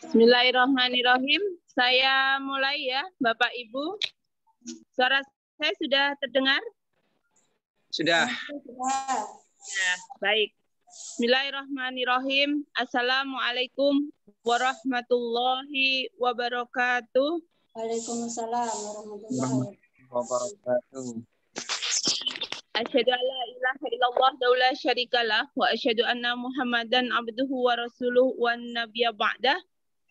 Bismillahirrahmanirrahim. Saya mulai ya, Bapak Ibu. Suara saya sudah terdengar? Sudah. Ya, baik. Bismillahirrahmanirrahim. Assalamualaikum warahmatullahi wabarakatuh. Waalaikumsalam warahmatullahi Wabarakatuh. Asyhadu an la ilaha illallah la syarikalah wa asyhadu anna Muhammadan abduhu wa rasuluhu wan nabiyya ba'dah.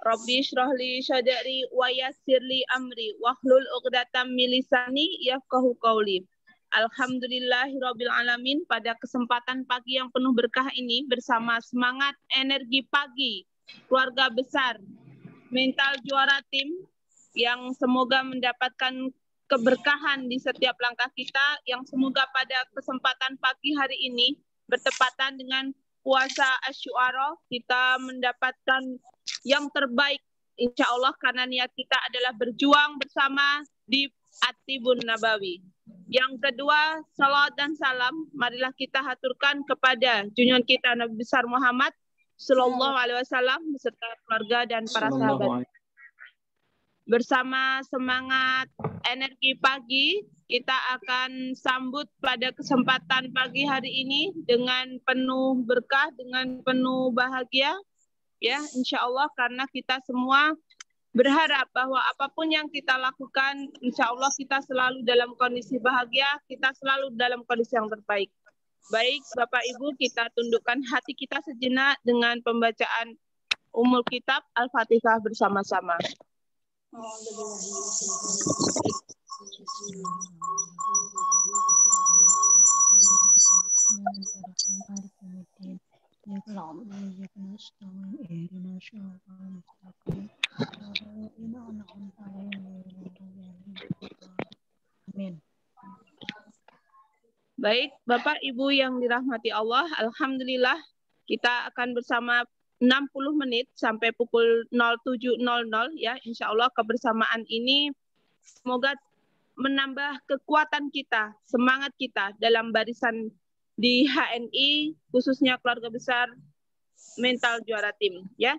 Rabbi shrah li sadri wa yassir li amri wahlul 'uqdatam min lisani yafqahu qawli. Alhamdulillahirabbil alamin. Pada kesempatan pagi yang penuh berkah ini bersama semangat energi pagi keluarga besar Mental Juara Tim yang semoga mendapatkan keberkahan di setiap langkah kita, yang semoga pada kesempatan pagi hari ini bertepatan dengan puasa Asyura kita mendapatkan yang terbaik insya Allah, karena niat kita adalah berjuang bersama di At-Tibun Nabawi. Yang kedua, salawat dan salam marilah kita haturkan kepada junjungan kita Nabi besar Muhammad Sallallahu Alaihi Wasallam beserta keluarga dan para sahabat. Bersama semangat energi pagi, kita akan sambut pada kesempatan pagi hari ini dengan penuh berkah, dengan penuh bahagia, ya insya Allah, karena kita semua berharap bahwa apapun yang kita lakukan, insya Allah kita selalu dalam kondisi bahagia, kita selalu dalam kondisi yang terbaik. Baik Bapak Ibu, kita tundukkan hati kita sejenak dengan pembacaan Ummul Kitab Al-Fatihah bersama-sama. Amin. Baik, Bapak Ibu yang dirahmati Allah, alhamdulillah kita akan bersama 60 menit sampai pukul 07.00 ya, insya Allah kebersamaan ini semoga menambah kekuatan kita, semangat kita dalam barisan di HNI, khususnya keluarga besar Mental Juara Tim ya.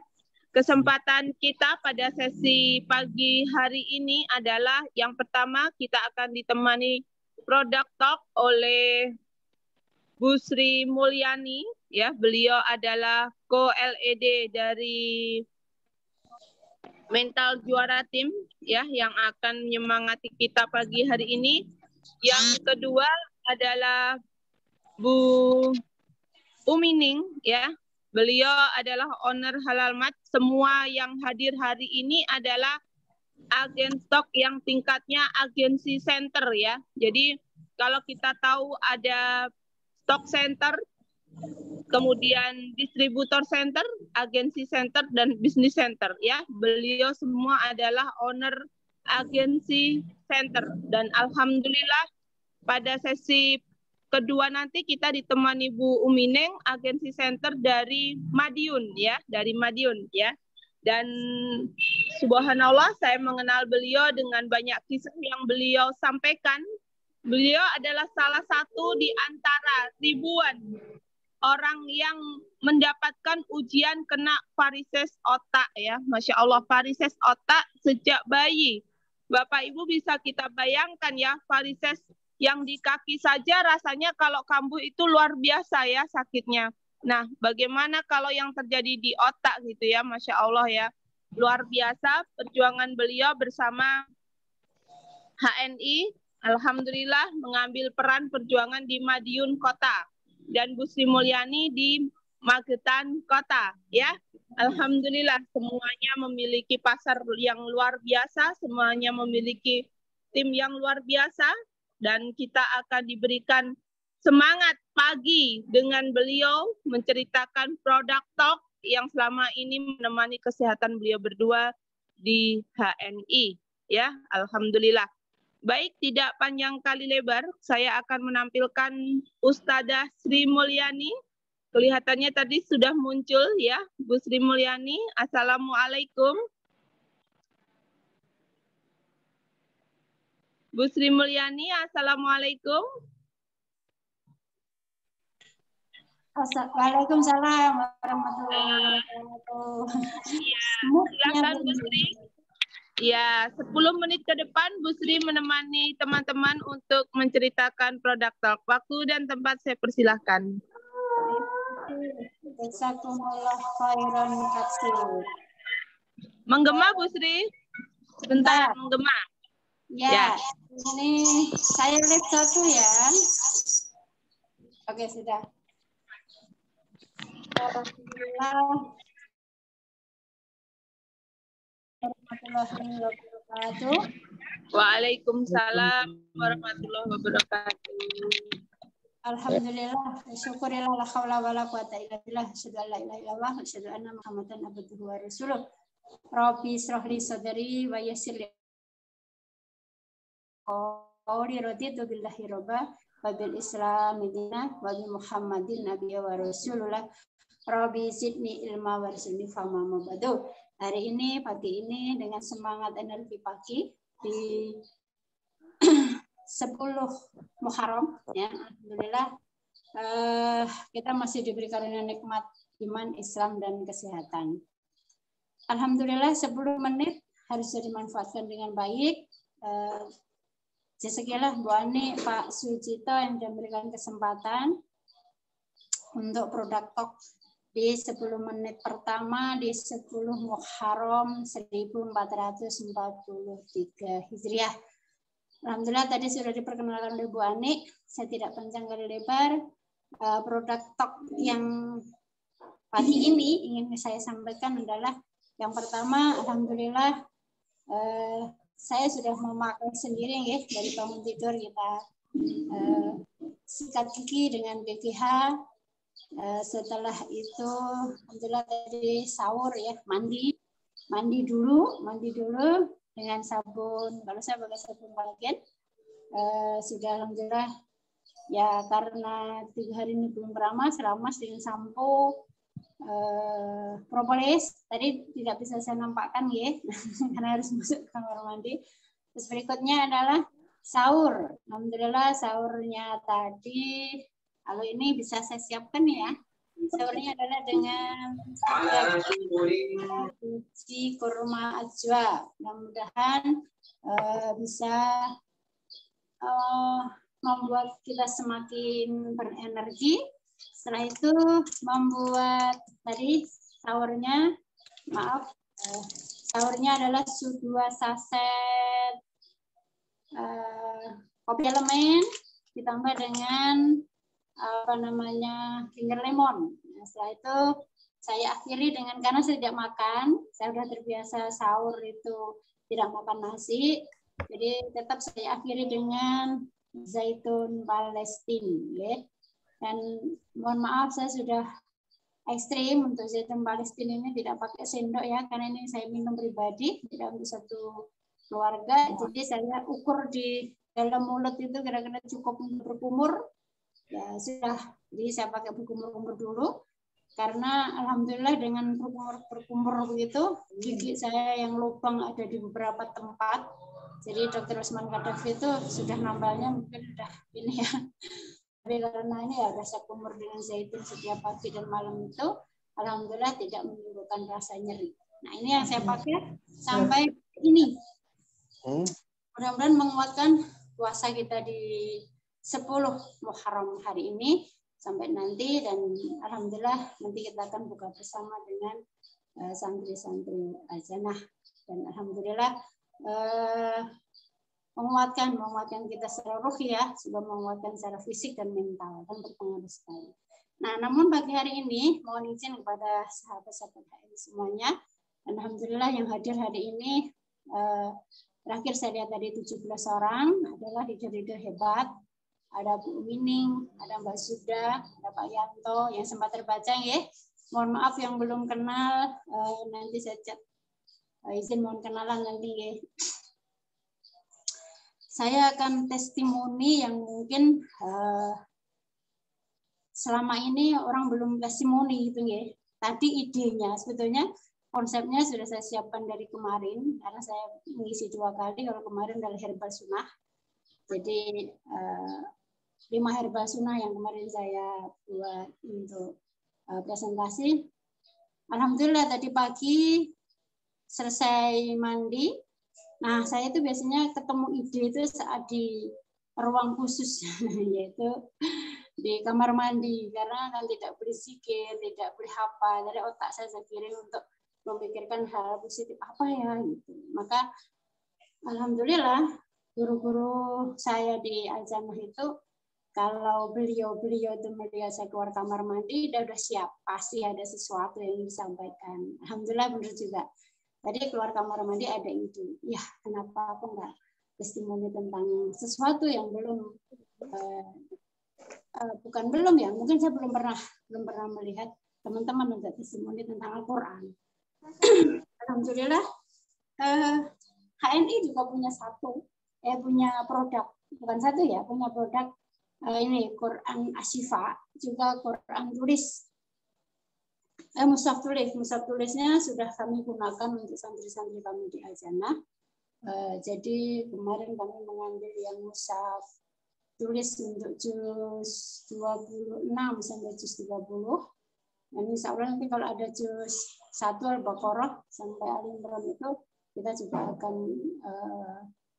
Kesempatan kita pada sesi pagi hari ini adalah yang pertama kita akan ditemani Product Talk oleh Bu Sri Mulyani ya, beliau adalah co-LED dari Mental Juara Tim ya, yang akan menyemangati kita pagi hari ini. Yang kedua adalah Bu Umining ya, beliau adalah owner Halal Mart. Semua yang hadir hari ini adalah agen stok yang tingkatnya agensi center ya. Jadi kalau kita tahu ada stock center, kemudian distributor center, agensi center, dan bisnis center ya. Beliau semua adalah owner agensi center. Dan alhamdulillah pada sesi kedua nanti kita ditemani Bu Umineng, agensi center dari Madiun ya, dari Madiun ya. Dan subhanallah saya mengenal beliau dengan banyak kisah yang beliau sampaikan. Beliau adalah salah satu di antara ribuan orang yang mendapatkan ujian kena varises otak ya. Masya Allah, varises otak sejak bayi. Bapak Ibu bisa kita bayangkan ya, varises yang di kaki saja rasanya kalau kambuh itu luar biasa ya sakitnya. Nah, bagaimana kalau yang terjadi di otak gitu ya, Masya Allah ya. Luar biasa perjuangan beliau bersama HNI, alhamdulillah mengambil peran perjuangan di Madiun Kota. Dan Bu Sri Mulyani di Magetan Kota ya. Alhamdulillah semuanya memiliki pasar yang luar biasa, semuanya memiliki tim yang luar biasa. dan kita akan diberikan semangat pagi dengan beliau menceritakan produk talk yang selama ini menemani kesehatan beliau berdua di HNI. Ya, alhamdulillah. Baik, tidak panjang kali lebar, saya akan menampilkan Ustadzah Sri Mulyani. Kelihatannya tadi sudah muncul ya, Bu Sri Mulyani. Assalamualaikum. Bu Sri Mulyani, assalamualaikum. Waalaikumsalam warahmatullahi wabarakatuh. Ya, silakan Bu Sri. Ya, 10 menit ke depan Bu Sri menemani teman-teman untuk menceritakan produk talk. Waktu dan tempat saya persilahkan. Jazakumullah khairan katsir. Menggema Bu Sri? Sebentar, menggema. Ya, ini saya live satu ya. Oke, sudah. Warahmatullahi wabarakatuh. Waalaikumsalam warahmatullahi wabarakatuh. Alhamdulillah, syukurillah, la haula wala quwata illa billah, asyhadu an la ilaha illallah, asyhadu anna Muhammadan abduhu wa rasuluh. Rabbi israh li sadri wa yassir li amri, raditu billahi robba wa bil islami dina wa bi Muhammadin nabiyya wa rasulullah. Rabbi zidni ilma warzuqni fahma mabadu. Hari ini, pagi ini dengan semangat energi pagi di 10 Muharram ya, alhamdulillah kita masih diberikan nikmat iman, Islam dan kesehatan. Alhamdulillah 10 menit harus dimanfaatkan dengan baik. Jazakallah Bu Ani, Pak Sucito yang memberikan kesempatan untuk produk talk di 10 menit pertama di 10 Muharram 1443 Hijriah. Alhamdulillah tadi sudah diperkenalkan oleh Bu Ani. Saya tidak panjang kali lebar. Produk talk yang pagi ini ingin saya sampaikan adalah yang pertama, alhamdulillah saya sudah memakai sendiri ya, dari bangun tidur kita sikat gigi dengan BGH. Setelah itu alhamdulillah tadi sahur ya, mandi dulu dengan sabun, kalau saya pakai sabun Palgen. Sudah alhamdulillah ya, karena 3 hari ini belum beramas dengan sampo propolis tadi tidak bisa saya nampakkan ya karena harus masuk ke kamar mandi. Terus berikutnya adalah sahur. Alhamdulillah sahurnya tadi kalau ini bisa saya siapkan ya. Sahurnya adalah dengan biji kurma ajwa. Mudah-mudahan bisa membuat kita semakin berenergi. Setelah itu membuat tadi sahurnya, sahurnya adalah 2 saset kopi elemen ditambah dengan finger lemon. Nah, setelah itu saya akhiri dengan, karena saya tidak makan, saya sudah terbiasa sahur itu tidak makan nasi, jadi tetap saya akhiri dengan zaitun Palestina, ya. Dan mohon maaf saya sudah ekstrim untuk zaitun Palestina ini tidak pakai sendok ya, karena ini saya minum pribadi, tidak untuk satu keluarga, jadi saya ukur di dalam mulut itu kira-kira cukup untuk berkumur. Ya sudah, jadi saya pakai berkumur-kumur dulu, karena alhamdulillah dengan berkumur begitu gigi saya yang lubang ada di beberapa tempat. Jadi Dr. Usman Kadafi itu sudah nambalnya mungkin sudah ini ya. Tapi karena ini ya saya kumur dengan zaitun setiap pagi dan malam itu, alhamdulillah tidak menimbulkan rasa nyeri. Nah ini yang saya pakai sampai ini. Mudah-mudahan menguatkan puasa kita di 10 Muharram hari ini sampai nanti, dan alhamdulillah nanti kita akan buka bersama dengan santri-santri Azanah, dan alhamdulillah menguatkan kita secara ruhi ya, sudah menguatkan secara fisik dan mental, dan berpengaruh sekali. Nah, namun pagi hari ini mohon izin kepada sahabat-sahabat HNI semuanya, alhamdulillah yang hadir hari ini Terakhir saya lihat tadi 17 orang adalah leader-leader hebat. Ada Bu Mining, ada Mbak Suda, ada Pak Yanto yang sempat terbaca ya. Mohon maaf yang belum kenal, nanti saya chat. Izin mohon kenalan nanti ya. Saya akan testimoni yang mungkin selama ini orang belum testimoni gitu ya. Tadi idenya sebetulnya konsepnya sudah saya siapkan dari kemarin karena saya mengisi 2 kali. Kalau kemarin dari herbal sunnah, jadi 5 herbal sunnah yang kemarin saya buat untuk presentasi. Alhamdulillah tadi pagi selesai mandi. Nah, saya itu biasanya ketemu ide itu saat di ruang khusus, yaitu di kamar mandi, karena kan tidak boleh zikir, tidak boleh apa. Jadi otak saya kirim untuk memikirkan hal positif apa ya. Gitu. Maka alhamdulillah guru-guru saya di Al-Jannah itu, kalau beliau itu melihat saya keluar kamar mandi, udah siap, pasti ada sesuatu yang disampaikan. Alhamdulillah benar juga. Tadi keluar kamar mandi ada itu, ya kenapa aku nggak testimoni tentang sesuatu yang belum, bukan belum ya, mungkin saya belum pernah melihat teman-teman untuk testimoni tentang Al-Quran. Alhamdulillah HNI juga punya produk, bukan satu ya, punya produk ini Quran Ashifa, juga Quran tulis. Mushaf tulisnya sudah kami gunakan untuk santri-santri kami di Al-Jannah. Jadi kemarin kami mengambil yang mushaf tulis untuk juz 26 sampai juz 30. Dan insya Allah nanti kalau ada juz 1 Al-Baqarah sampai Al-Imran itu kita juga akan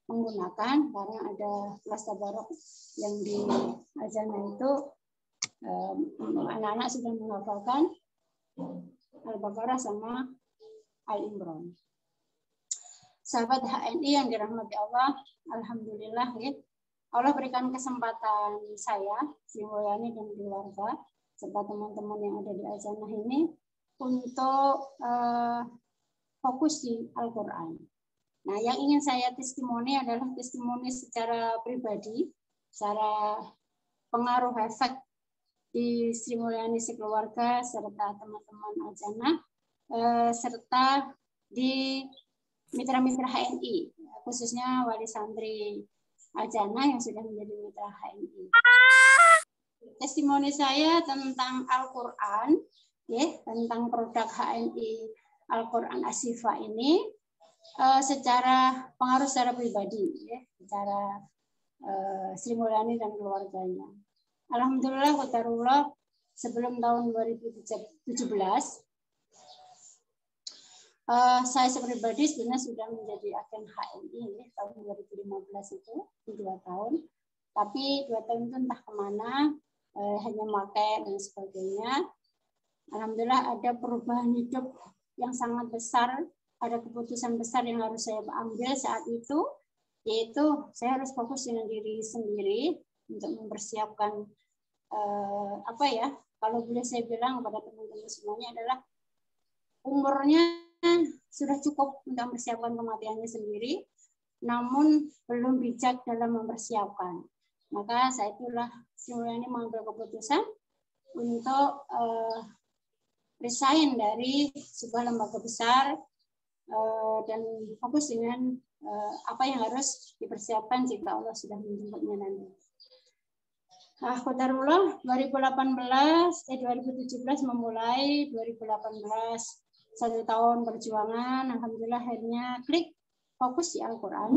menggunakan, karena ada kelas tabarok yang di Al-Jannah itu anak-anak sudah menghafalkan Al-Baqarah sama Al-Imran. Sahabat HNI yang dirahmati Allah, alhamdulillah ya, Allah berikan kesempatan saya, Sri Mulyani dan keluarga, serta teman-teman yang ada di Al-Jannah ini untuk fokus di Al-Quran. Nah, yang ingin saya testimoni adalah testimoni secara pribadi, secara pengaruh efek di Sri Mulyani sekeluarga serta teman-teman Al-Jannah, serta di mitra-mitra HNI, khususnya wali santri Al-Jannah yang sudah menjadi mitra HNI. Testimoni saya tentang Al-Quran, ya, tentang produk HNI Al-Quran Ashifa ini, secara pengaruh secara pribadi, ya, secara Sri Mulyani dan keluarganya. Alhamdulillah, qadarullah, sebelum tahun 2017, saya pribadi sebenarnya sudah menjadi agen HNI ya, tahun 2015 itu, 2 tahun. Tapi 2 tahun itu entah kemana, hanya pakai dan sebagainya. Alhamdulillah ada perubahan hidup yang sangat besar, ada keputusan besar yang harus saya ambil saat itu, yaitu saya harus fokus dengan diri sendiri untuk mempersiapkan apa ya, kalau boleh saya bilang kepada teman-teman semuanya adalah umurnya sudah cukup untuk mempersiapkan kematiannya sendiri, namun belum bijak dalam mempersiapkan. Maka saya itulah semuanya mengambil keputusan untuk resign dari sebuah lembaga besar dan fokus dengan apa yang harus dipersiapkan jika Allah sudah menjemputnya nanti. Qadarullah 2017 memulai 2018 1 tahun perjuangan, alhamdulillah akhirnya klik fokus di Al-Quran.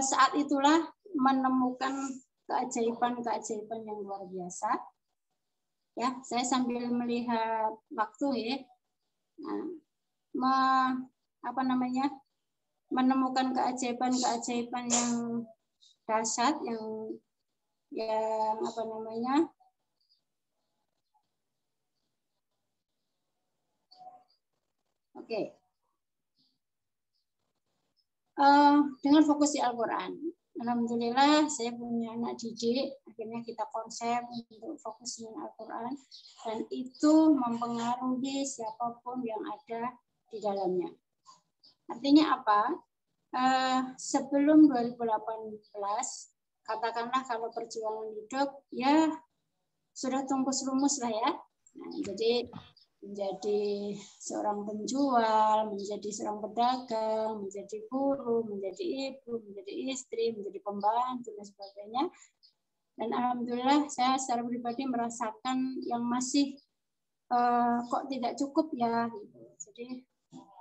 Saat itulah menemukan keajaiban yang luar biasa. Ya, saya sambil melihat waktu ya, menemukan keajaiban yang dahsyat, yang Oke. Dengan fokus di Al-Quran. Alhamdulillah saya punya anak didik, akhirnya kita konsep untuk fokus dengan Al-Quran, dan itu mempengaruhi siapapun yang ada di dalamnya. Artinya apa? Sebelum 2018, katakanlah kalau perjuangan hidup ya sudah tungkus lumus lah ya. Nah, jadi menjadi seorang penjual, menjadi seorang pedagang, menjadi guru, menjadi ibu, menjadi istri, menjadi pembantu dan sebagainya. Dan alhamdulillah saya secara pribadi merasakan yang masih kok tidak cukup ya. Gitu. Jadi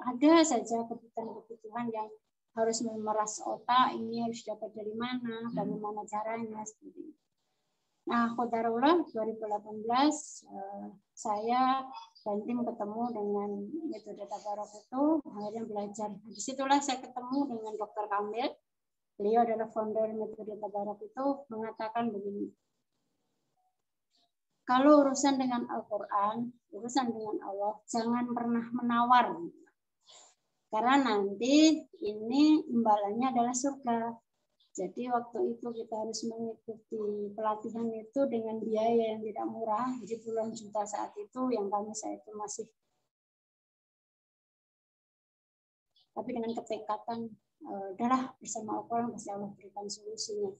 ada saja kebutuhan-kebutuhan yang harus memeras otak, ini harus dapat dari mana, bagaimana caranya seperti itu. Nah, qadarullah 2018 saya dan tim ketemu dengan metode tabarok itu, akhirnya belajar. Disitulah saya ketemu dengan Dr. Kamil. Beliau adalah founder metode tabarok itu, mengatakan begini. Kalau urusan dengan Al-Quran, urusan dengan Allah, jangan pernah menawar. Karena nanti ini imbalannya adalah surga. Jadi waktu itu kita harus mengikuti pelatihan itu dengan biaya yang tidak murah, jadi puluhan juta saat itu, yang saya itu masih. Tapi dengan ketekatan, udahlah bersama Al-Quran pasti Allah berikan solusinya.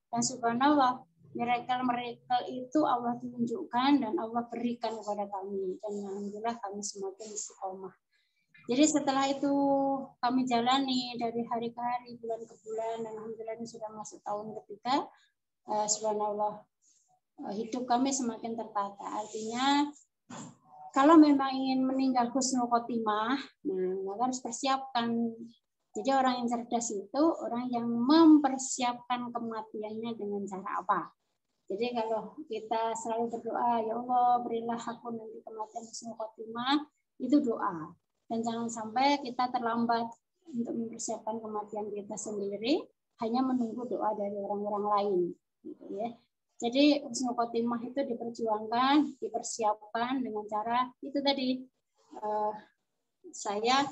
Dan subhanallah, miracle itu Allah tunjukkan dan Allah berikan kepada kami. Dan alhamdulillah kami semakin istiqomah. Jadi setelah itu kami jalani dari hari ke hari, bulan ke bulan, dan alhamdulillah ini sudah masuk tahun ketiga. Subhanallah, hidup kami semakin tertata. Artinya kalau memang ingin meninggal husnul khotimah, nah maka harus persiapkan. Jadi orang yang cerdas itu orang yang mempersiapkan kematiannya dengan cara apa. Jadi kalau kita selalu berdoa, ya Allah berilah aku nanti kematian husnul khotimah, itu doa. Dan jangan sampai kita terlambat untuk mempersiapkan kematian kita sendiri, hanya menunggu doa dari orang-orang lain. Gitu ya. Jadi husnul khotimah itu diperjuangkan, dipersiapkan dengan cara itu tadi. Saya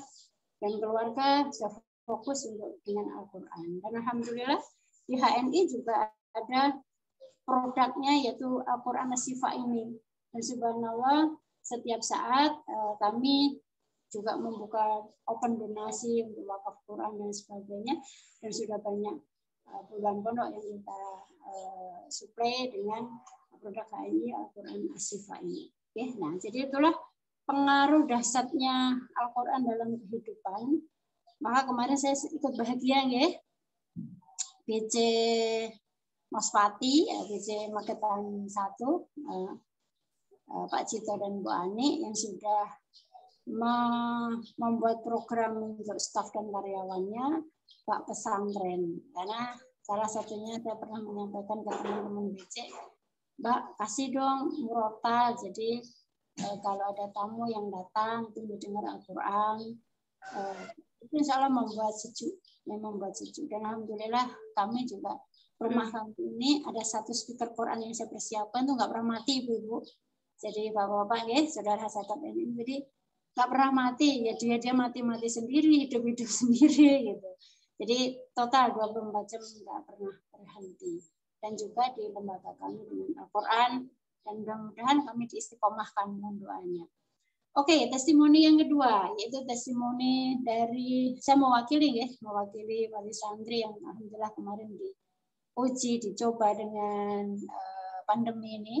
dan keluarga sudah fokus untuk dengan Al-Quran. Dan alhamdulillah di HNI juga ada produknya yaitu Al-Quran As-Sifa ini. Dan subhanallah setiap saat kami juga membuka open donasi untuk wakaf Quran dan sebagainya, dan sudah banyak puluhan pondok yang kita suplai dengan produk HNI Al-Quran As-Sifa ini. Oke, nah jadi itulah pengaruh dahsyatnya Al-Quran dalam kehidupan. Maka kemarin saya ikut bahagia ya, BC Mas Pati, BC Magetan 1, Pak Cito dan Bu Ani yang sudah membuat program untuk staf dan karyawannya Pak Pesantren. Karena salah satunya saya pernah menyampaikan ke teman-teman BC, Mbak kasih dong murotal, jadi kalau ada tamu yang datang itu mendengar Al-Quran, itu insya Allah membuat sejuk, membuat sejuk. Dan alhamdulillah kami juga rumah kami ini ada satu speaker Quran yang saya persiapkan tuh nggak pernah mati ibu-ibu. Jadi bapak-bapak ya, saudara sahabat ini, jadi nggak pernah mati, ya dia mati sendiri, hidup sendiri gitu. Jadi total 24 jam nggak pernah berhenti. Dan juga di lembaga kami dengan Al-Quran, dan mudah-mudahan kami diistiqomahkan dengan doanya. Oke, testimoni yang kedua yaitu testimoni dari saya mewakili wali santri yang alhamdulillah kemarin diuji, dicoba dengan pandemi ini.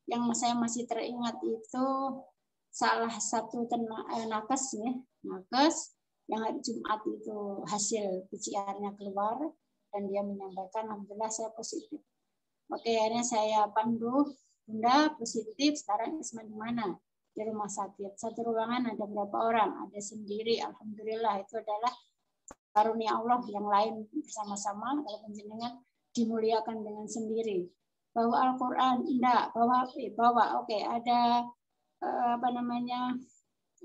Yang saya masih teringat itu salah satu nakes yang hari Jumat itu hasil PCR-nya keluar dan dia menyampaikan alhamdulillah saya positif. Oke, akhirnya saya pandu, Bunda positif, sekarang Isma di mana? Di rumah sakit. Satu ruangan ada berapa orang? Ada sendiri. Alhamdulillah itu adalah karunia Allah, yang lain bersama-sama kalau penjenengan dimuliakan dengan sendiri. Bawa Al-Quran, enggak, bawa oke, ada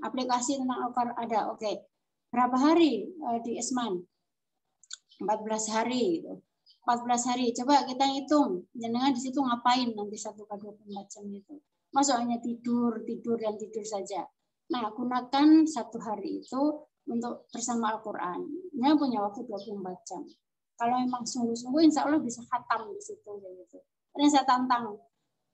aplikasi tentang Al-Quran ada, oke. Berapa hari di Isman? 14 hari gitu. 14 hari, coba kita hitung, jenengan di situ ngapain nanti 1x24 jam itu. Masa hanya tidur saja. Nah, gunakan 1 hari itu untuk bersama Al-Quran. Nya punya waktu 24 jam. Kalau memang sungguh-sungguh, insya Allah bisa khatam di situ. Gitu. Ini saya tantang,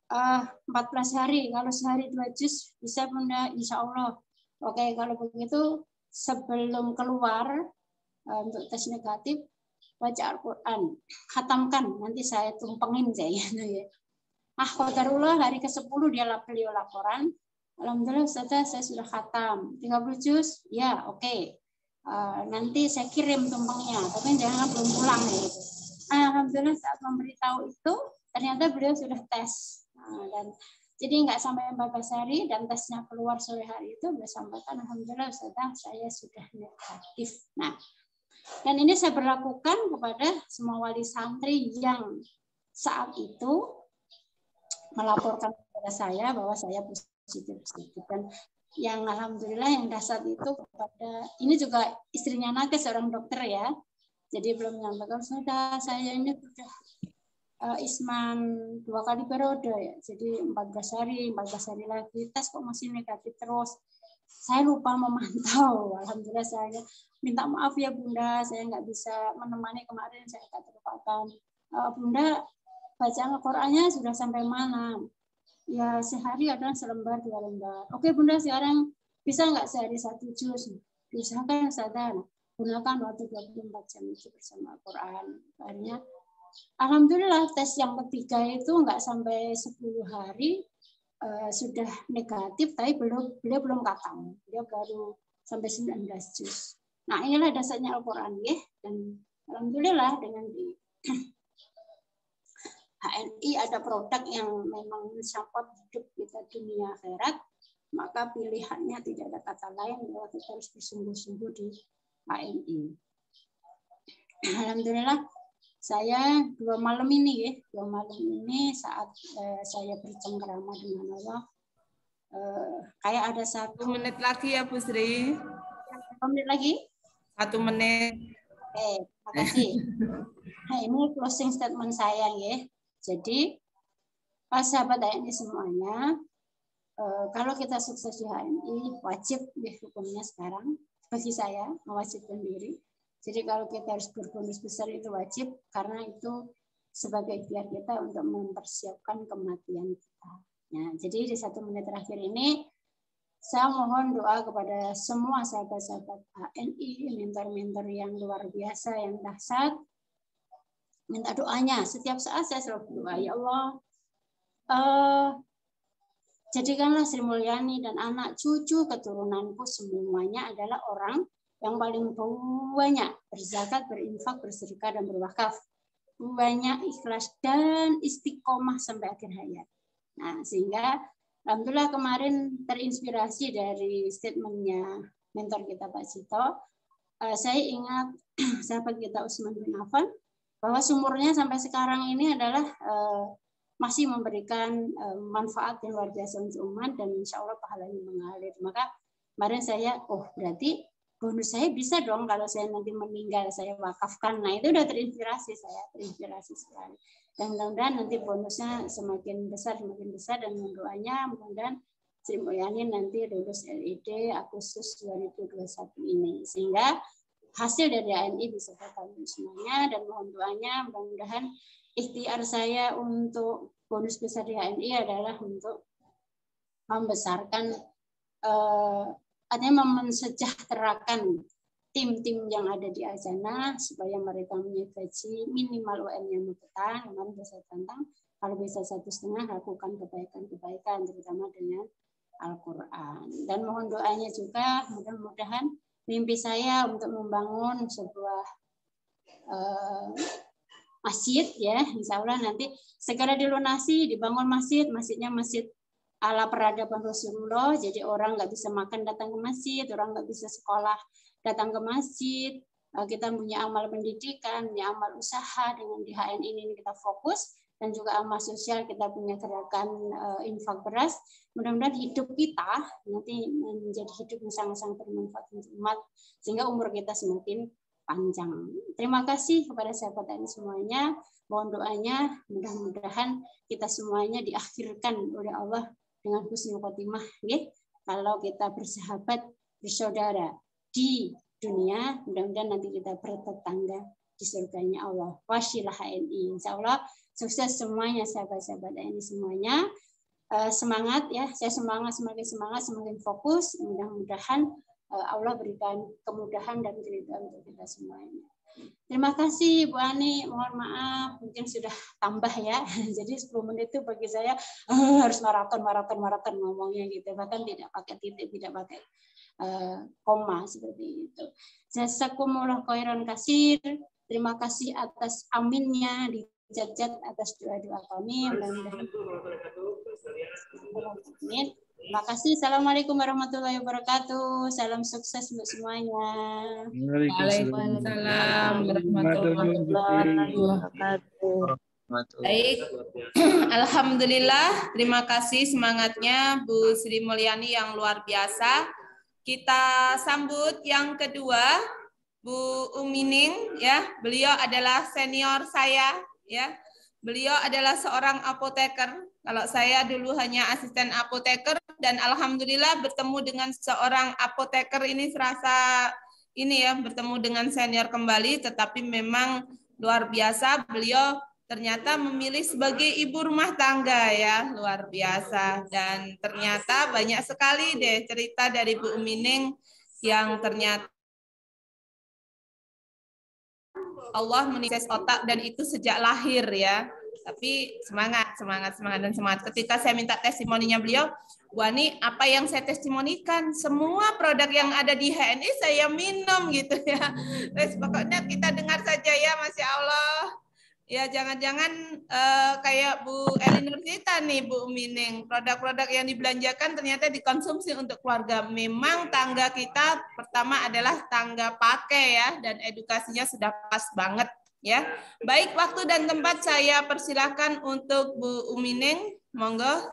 14 hari, kalau sehari 2 juz, bisa Bunda, insya Allah. Oke, kalau begitu, sebelum keluar untuk tes negatif, baca Al-Quran, khatamkan, nanti saya tumpengin saya. Qadarullah hari ke-10 beliau laporan, alhamdulillah Ustazah saya sudah khatam 30 juz, ya oke. Nanti saya kirim tumpengnya, tapi jangan belum pulang gitu. Alhamdulillah saat memberitahu itu ternyata beliau sudah tes, dan jadi nggak sampai 14 hari dan tesnya keluar sore hari itu beliau sampaikan alhamdulillah Ustazah saya sudah negatif. Nah, dan ini saya berlakukan kepada semua wali santri yang saat itu melaporkan kepada saya bahwa saya positif. Dan yang alhamdulillah yang dahsyat itu kepada, ini juga istrinya nakes, seorang dokter ya. Jadi belum menyampaikan, sudah saya ini sudah isman 2 kali periode ya. Jadi 14 hari lagi tes kok masih negatif terus. Saya lupa memantau. Alhamdulillah saya minta maaf ya Bunda, saya nggak bisa menemani kemarin, saya tak terlupakan. Bunda, bacaan Al-Qur'annya sudah sampai mana? Ya sehari ada selembar 2 lembar. Oke Bunda, sekarang bisa nggak sehari 1 juz? Usahakan sadar, gunakan waktu 24 jam itu bersama Al-Qur'an. Akhirnya alhamdulillah tes yang ketiga itu nggak sampai 10 hari sudah negatif, tapi beliau belum khatam. Beliau baru sampai 19 juz. Nah, inilah dasarnya Al-Qur'an ya. Dan alhamdulillah dengan di HNI ada produk yang memang mensupport hidup kita dunia akhirat, maka pilihannya tidak ada kata lain bahwa kita harus bersungguh-sungguh di HNI. Alhamdulillah saya 2 malam ini saat saya bercengkerama dengan Allah, kayak ada 1 menit lagi ya Bu Sri. 1 menit lagi? 1 menit. Oke, makasih. Nah, ini closing statement saya ya. Jadi, sahabat HNI semuanya, kalau kita sukses di HNI, wajib ya hukumnya sekarang bagi saya mewajibkan diri. Jadi kalau kita harus berbonus besar itu wajib, karena itu sebagai ikhtiar kita untuk mempersiapkan kematian kita. Nah, jadi di 1 menit terakhir ini, saya mohon doa kepada semua sahabat-sahabat HNI, mentor-mentor yang luar biasa, yang dahsyat. Minta doanya, setiap saat saya selalu berdoa, ya Allah, jadikanlah Sri Mulyani dan anak cucu keturunanku semuanya adalah orang yang paling banyak berzakat, berinfak, bersedekah, dan berwakaf. Banyak ikhlas dan istiqomah sampai akhir hayat. Nah, sehingga alhamdulillah kemarin terinspirasi dari statementnya mentor kita Pak Cito. Saya ingat sahabat kita Utsman bin Affan, bahwa sumurnya sampai sekarang ini adalah masih memberikan manfaat yang luar biasa untuk umat, dan insya Allah pahalanya mengalir. Maka kemarin saya, berarti bonus saya bisa dong kalau saya nanti meninggal saya wakafkan. Nah, itu udah terinspirasi sekali. Dan mudah-mudahan nanti bonusnya semakin besar, dan doanya mudah-mudahan Sri Mulyani nanti lulus LED Agustus 2021 ini. Sehingga hasil dari HNI bisa terkabul semuanya, dan mohon doanya mudah-mudahan ikhtiar saya untuk bonus besar di HNI adalah untuk membesarkan artinya mensejahterakan tim-tim yang ada di Azana supaya mereka punya gaji minimal UM yang mutlak. Kemarin saya tantang kalau bisa 1,5 lakukan kebaikan terutama dengan Al-Quran. Dan mohon doanya juga mudah-mudahan mimpi saya untuk membangun sebuah masjid ya, insya Allah nanti segera dilunasi, dibangun masjidnya masjid ala peradaban Rasulullah. Jadi orang nggak bisa makan datang ke masjid, orang nggak bisa sekolah datang ke masjid. Kita punya amal pendidikan, punya amal usaha, dengan di HNI ini kita fokus, dan juga amal sosial, kita punya gerakan infak beras. Mudah-mudahan hidup kita nanti menjadi hidup yang sangat-sangat bermanfaat untuk umat, sehingga umur kita semakin panjang. Terima kasih kepada sahabat HNI semuanya. Mohon doanya, mudah-mudahan kita semuanya diakhirkan oleh Allah dengan husnul khotimah, kalau kita bersahabat, bersaudara di dunia, mudah-mudahan nanti kita bertetangga di surganya Allah. Wasyilah HNI, insya Allah sukses semuanya sahabat-sahabat HNI semuanya. Semangat ya, saya semakin semangat, semakin fokus. Mudah-mudahan Allah berikan kemudahan dan keridhaan untuk kita semuanya. Terima kasih Bu Ani, mohon maaf mungkin sudah tambah ya. Jadi 10 menit itu bagi saya harus maraton ngomongnya gitu. Bahkan tidak pakai titik, tidak pakai koma seperti itu. Jazakumullah khairan katsir. Terima kasih atas aminnya dijajat atas doa-doa kami. Amin. Terima kasih. Assalamualaikum warahmatullahi wabarakatuh. Salam sukses untuk semuanya. Waalaikumsalam warahmatullahi wabarakatuh. Baik, alhamdulillah. Terima kasih semangatnya Bu Sri Mulyani yang luar biasa. Kita sambut yang kedua, Bu Umining. Ya, beliau adalah senior saya. Ya, beliau adalah seorang apoteker. Kalau saya dulu hanya asisten apoteker, dan alhamdulillah bertemu dengan seorang apoteker ini serasa ini ya, bertemu dengan senior kembali, tetapi memang luar biasa. Beliau ternyata memilih sebagai ibu rumah tangga ya, luar biasa. Dan ternyata banyak sekali deh cerita dari Bu Umining yang ternyata Allah menikah otak, dan itu sejak lahir ya. Tapi semangat. Ketika saya minta testimoninya beliau, Wani, apa yang saya testimonikan, semua produk yang ada di HNI saya minum gitu ya. Terus pokoknya kita dengar saja ya, Masya Allah. Ya jangan-jangan kayak Bu Elinur Sita nih, Bu Mining, produk-produk yang dibelanjakan ternyata dikonsumsi untuk keluarga. Memang tangga kita pertama adalah tangga pakai ya, dan edukasinya sudah pas banget ya. Baik, waktu dan tempat saya persilahkan untuk Bu Umining, monggo.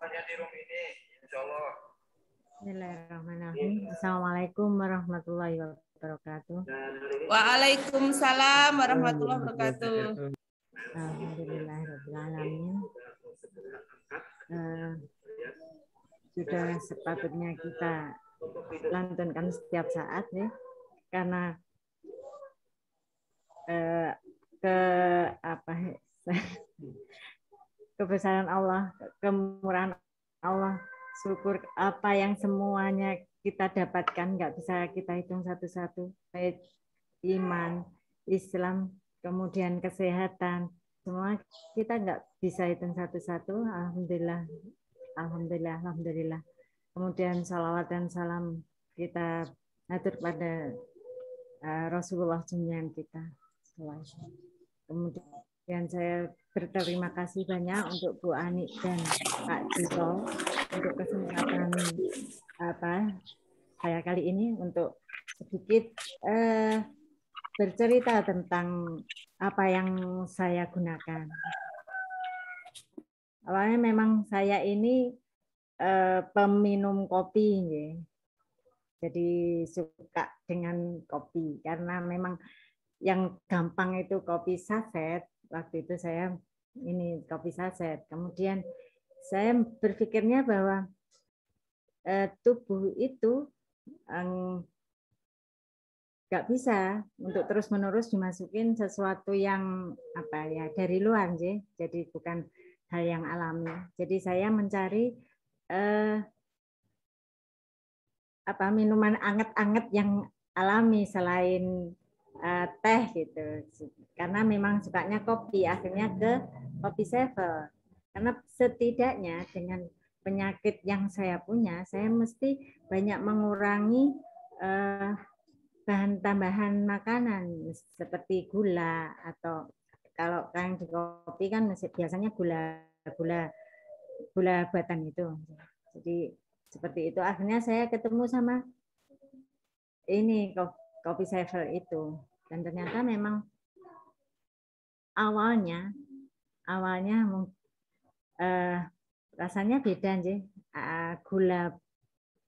Bismillahirrahmanirrahim. Assalamualaikum warahmatullahi wabarakatuh. Waalaikumsalam warahmatullahi wabarakatuh. Alhamdulillahirrahmanirrahim. Sudah sepatutnya kita lantunkan setiap saat ya, karena kebesaran Allah, kemurahan Allah, syukur apa yang semuanya kita dapatkan nggak bisa kita hitung satu-satu, baik iman, Islam, kemudian kesehatan, semua kita nggak bisa hitung satu-satu. Alhamdulillah. Kemudian salawat dan salam kita atur pada Rasulullah junjungan kita. Kemudian saya berterima kasih banyak untuk Bu Ani dan Pak Jito untuk kesempatan saya kali ini untuk sedikit bercerita tentang apa yang saya gunakan. Awalnya memang saya ini peminum kopi, ya. Jadi suka dengan kopi karena memang yang gampang itu kopi saset. Waktu itu saya ini kopi saset. Kemudian saya berpikirnya bahwa tubuh itu nggak bisa untuk terus-menerus dimasukin sesuatu yang dari luar, jadi bukan hal yang alami. Jadi saya mencari minuman anget-anget yang alami selain teh gitu. Karena memang sukanya kopi, akhirnya ke kopi Sevel. Karena setidaknya dengan penyakit yang saya punya, saya mesti banyak mengurangi bahan tambahan makanan seperti gula, atau kalau yang di kopi kan biasanya gula buatan itu. Jadi seperti itu. Akhirnya saya ketemu sama ini kopi Sevel itu, dan ternyata memang awalnya rasanya beda, gula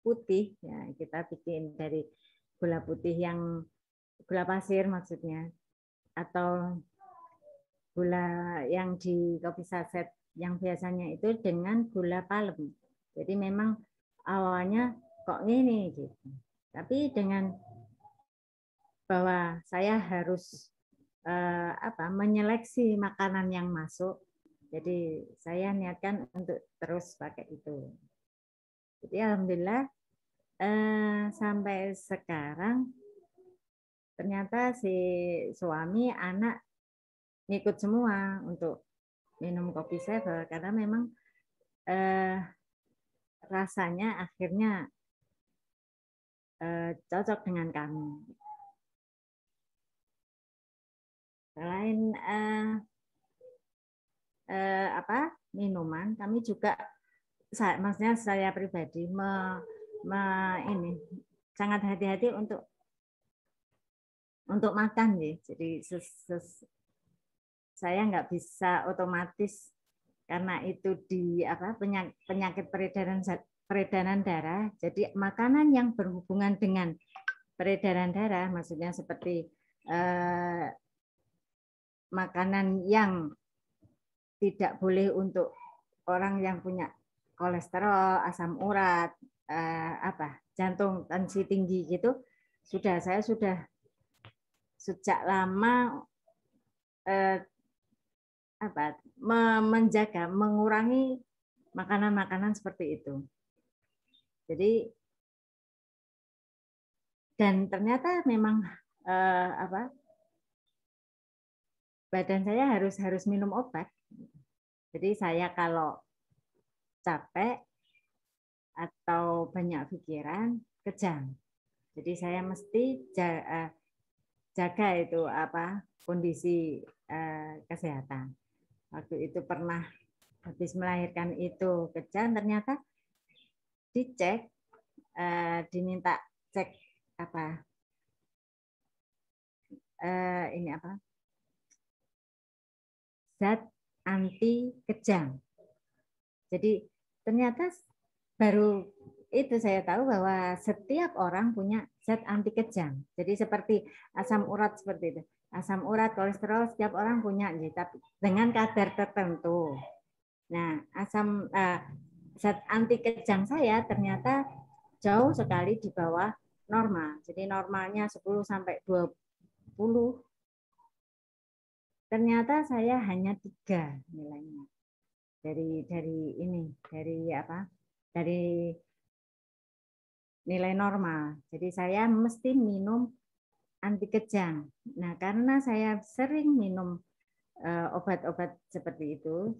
putih ya, kita bikin dari gula putih yang gula pasir maksudnya, atau gula yang di kopi saset yang biasanya itu dengan gula palem. Jadi memang awalnya kok ini gitu. Tapi dengan bahwa saya harus menyeleksi makanan yang masuk, jadi saya niatkan untuk terus pakai itu. Jadi alhamdulillah sampai sekarang ternyata si suami, anak ngikut semua untuk minum kopi Sevel karena memang rasanya akhirnya cocok dengan kami. Selain minuman, kami juga, maksudnya saya pribadi ini sangat hati-hati untuk makan ya. Jadi saya nggak bisa otomatis karena itu di penyakit peredaran darah. Jadi makanan yang berhubungan dengan peredaran darah, maksudnya seperti makanan yang tidak boleh untuk orang yang punya kolesterol, asam urat, jantung, tensi tinggi gitu, saya sudah sejak lama menjaga, mengurangi makanan-makanan seperti itu. Jadi dan ternyata memang badan saya harus minum obat. Jadi saya kalau capek atau banyak pikiran, kejang. Jadi saya mesti jaga itu kondisi kesehatan. Waktu itu pernah habis melahirkan itu kejang, ternyata dicek, diminta cek zat anti kejang. Jadi ternyata baru itu saya tahu bahwa setiap orang punya zat anti kejang. Jadi seperti asam urat seperti itu. Asam urat, kolesterol setiap orang punya, tapi dengan kadar tertentu. Nah, zat anti kejang saya ternyata jauh sekali di bawah normal. Jadi normalnya 10 sampai 20. Ternyata saya hanya 3 nilainya. Dari nilai normal. Jadi saya mesti minum anti kejang. Nah, karena saya sering minum obat-obat seperti itu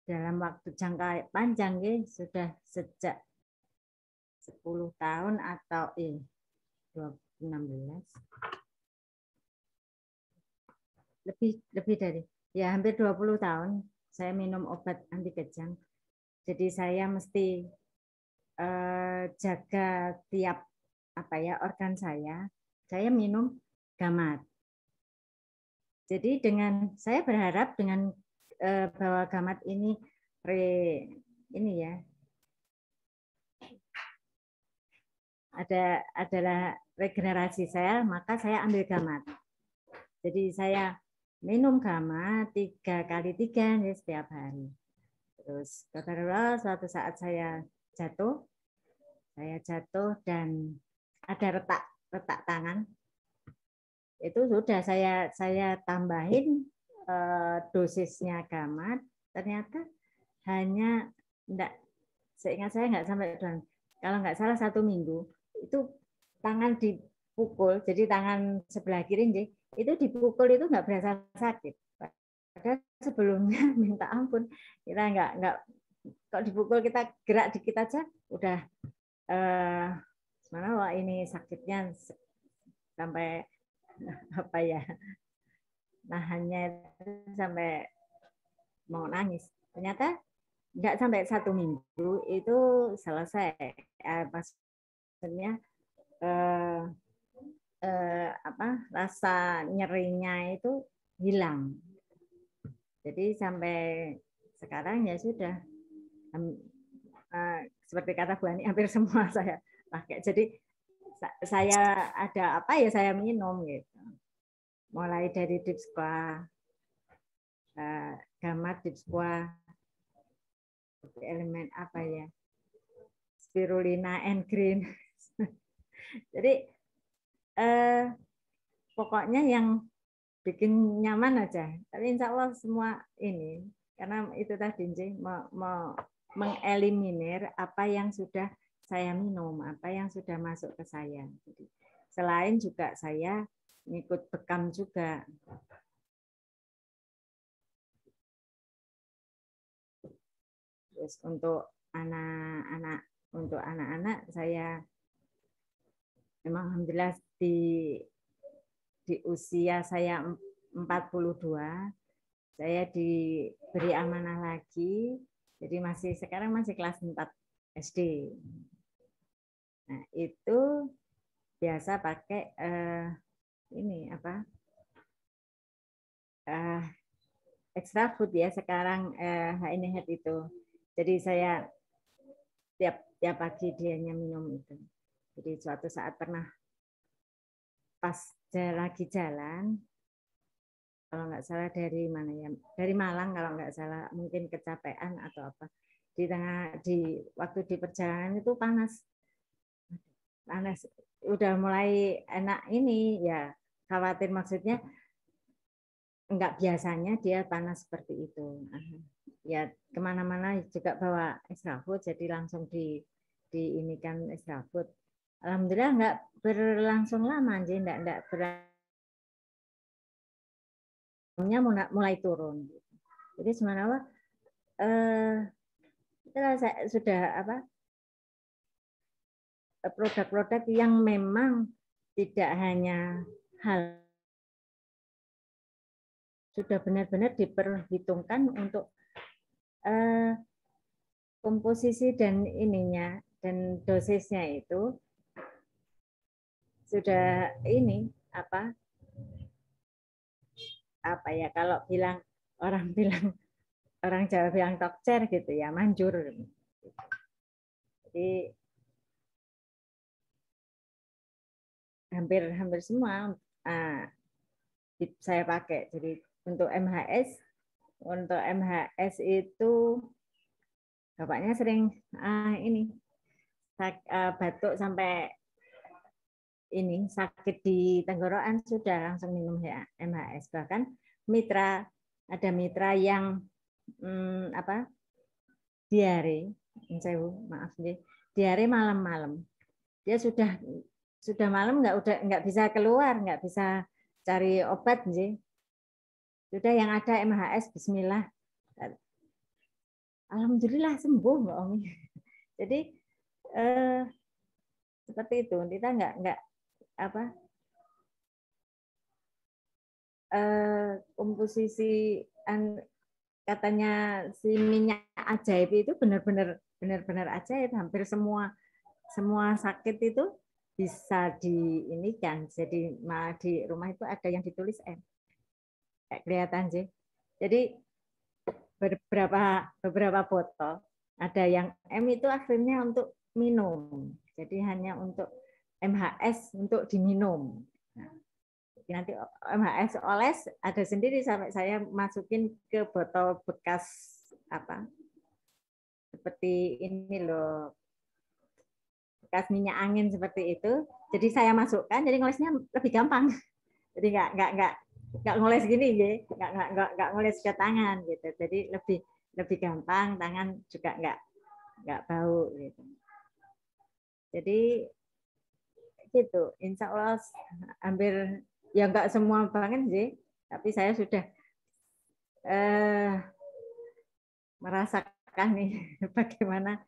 dalam waktu jangka panjang sudah sejak 10 tahun atau 16 lebih dari hampir 20 tahun saya minum obat anti kejang. Jadi saya mesti jaga tiap organ saya minum Gamat. Jadi saya berharap dengan bahwa Gamat ini adalah regenerasi saya, maka saya ambil Gamat. Jadi saya minum Gamat 3 kali 3 setiap hari. Terus suatu saat saya jatuh dan ada retak tangan. Itu sudah saya tambahin dosisnya Gamat, ternyata hanya seingat saya nggak sampai 2, kalau nggak salah 1 minggu itu tangan dipukul, jadi tangan sebelah kiri itu dipukul itu nggak berasa sakit. Padahal sebelumnya minta ampun, kita nggak kok dipukul kita gerak dikit aja udah wah ini sakitnya sampai nahannya sampai mau nangis. Ternyata nggak sampai 1 minggu itu selesai. Maksudnya rasa nyerinya itu hilang. Jadi sampai sekarang ya sudah seperti kata Bu Ani, hampir semua saya pakai. Jadi saya ada saya minum gitu. Mulai dari Dipsqua, Gamat, Dipsqua, elemen spirulina and green. Jadi pokoknya yang bikin nyaman aja. Tapi insya Allah semua ini, karena itu tadi mengeliminir apa yang sudah saya minum, apa yang sudah masuk ke saya. Jadi, selain juga saya ngikut bekam juga. Terus untuk anak-anak saya memang alhamdulillah di usia saya 42 saya diberi amanah lagi, jadi sekarang masih kelas 4 SD. Nah, itu biasa pakai ini apa? Extra food ya sekarang HNH itu. Jadi saya tiap pagi dianya minum itu. Jadi suatu saat pernah pas lagi jalan, kalau nggak salah dari mana ya, dari Malang kalau nggak salah, mungkin kecapean atau apa. Waktu di perjalanan itu panas, udah mulai enak ini ya, khawatir maksudnya nggak biasanya dia panas seperti itu. Ya kemana-mana juga bawa extra food, jadi langsung diinikan extra food. Alhamdulillah nggak berlangsung lama, jadi nggak mulai turun. Jadi sebenarnya sudah apa produk-produk yang memang tidak hanya hal sudah benar-benar diperhitungkan untuk komposisi dan ininya dan dosisnya itu sudah ini apa ya, kalau orang Jawa bilang tokcer gitu ya, manjur. Jadi hampir semua saya pakai. Jadi untuk MHS itu bapaknya sering batuk sampai ini sakit di tenggorokan sudah langsung minum ya MHS. Bahkan ada mitra yang diare, diare malam-malam. Dia sudah malam nggak bisa keluar, nggak bisa cari obat sih. Sudah yang ada MHS, Bismillah. Alhamdulillah sembuh Mbak Omi. Jadi seperti itu. Kita nggak komposisi katanya si minyak ajaib itu benar-benar ajaib. Hampir semua sakit itu bisa diinikan. Jadi di rumah itu ada yang ditulis M. Kayak kelihatan sih. Jadi beberapa botol ada yang M itu akhirnya untuk minum. Jadi hanya untuk MHS untuk diminum. Nah, nanti MHS oles ada sendiri sampai saya masukin ke botol bekas seperti ini loh, bekas minyak angin seperti itu. Jadi saya masukkan, jadi ngolesnya lebih gampang. Jadi nggak ngoles gini ya, nggak ngoles ke tangan gitu. Jadi lebih gampang, tangan juga nggak bau gitu. Jadi gitu, insya Allah hampir ya nggak semua banget sih, tapi saya sudah merasakan nih bagaimana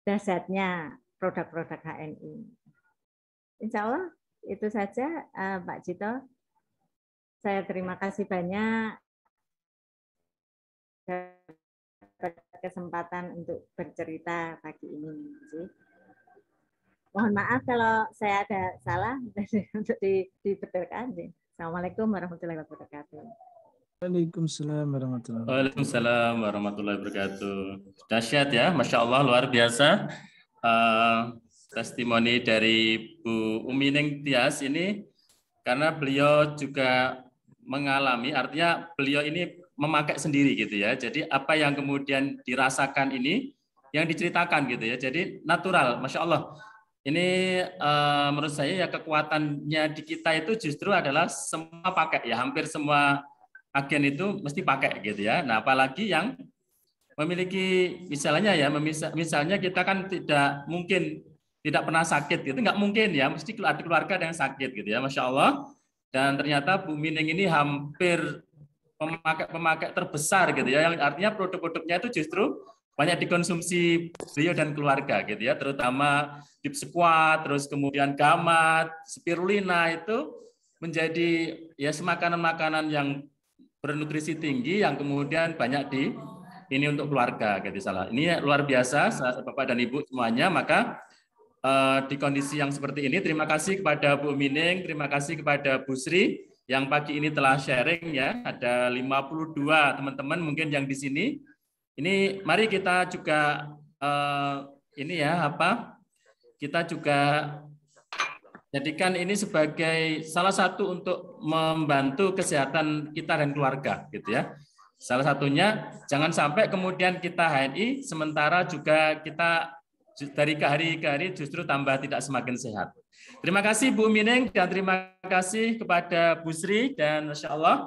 dahsyatnya produk-produk HNI. Insya Allah itu saja Pak Cito. Saya terima kasih banyak kesempatan untuk bercerita pagi ini. Mohon maaf kalau saya ada salah untuk dibetulkan. Assalamualaikum warahmatullahi wabarakatuh. Waalaikumsalam warahmatullahi wabarakatuh. Waalaikumsalam warahmatullahi wabarakatuh. Dahsyat ya, Masya Allah, luar biasa. Testimoni dari Bu Umining Tias ini, karena beliau juga mengalami, artinya beliau ini memakai sendiri gitu ya. Jadi apa yang kemudian dirasakan ini, yang diceritakan gitu ya. Jadi natural, Masya Allah. Ini menurut saya ya kekuatannya di kita itu justru adalah semua pakai ya, hampir semua agen itu mesti pakai gitu ya. Nah apalagi yang memiliki misalnya ya, misalnya kita kan tidak mungkin tidak pernah sakit, itu nggak mungkin ya, mesti ada keluarga yang sakit gitu ya, Masya Allah. Dan ternyata Bu Mining ini hampir pemakai terbesar gitu ya, yang artinya produk-produknya itu justru banyak dikonsumsi beliau dan keluarga gitu ya, terutama Deep Squat, terus kemudian Gamat, Spirulina itu menjadi ya makanan-makanan yang bernutrisi tinggi yang kemudian banyak ini untuk keluarga gitu salah. Ini luar biasa Bapak dan Ibu semuanya. Maka di kondisi yang seperti ini, terima kasih kepada Bu Mining, terima kasih kepada Bu Sri yang pagi ini telah sharing ya. Ada 52 teman-teman mungkin yang di sini. Ini mari kita juga ini ya kita juga jadikan ini sebagai salah satu untuk membantu kesehatan kita dan keluarga gitu ya. Salah satunya jangan sampai kemudian kita HNI sementara juga kita dari ke hari justru tambah tidak semakin sehat. Terima kasih Bu Mining dan terima kasih kepada Bu Sri dan Masya Allah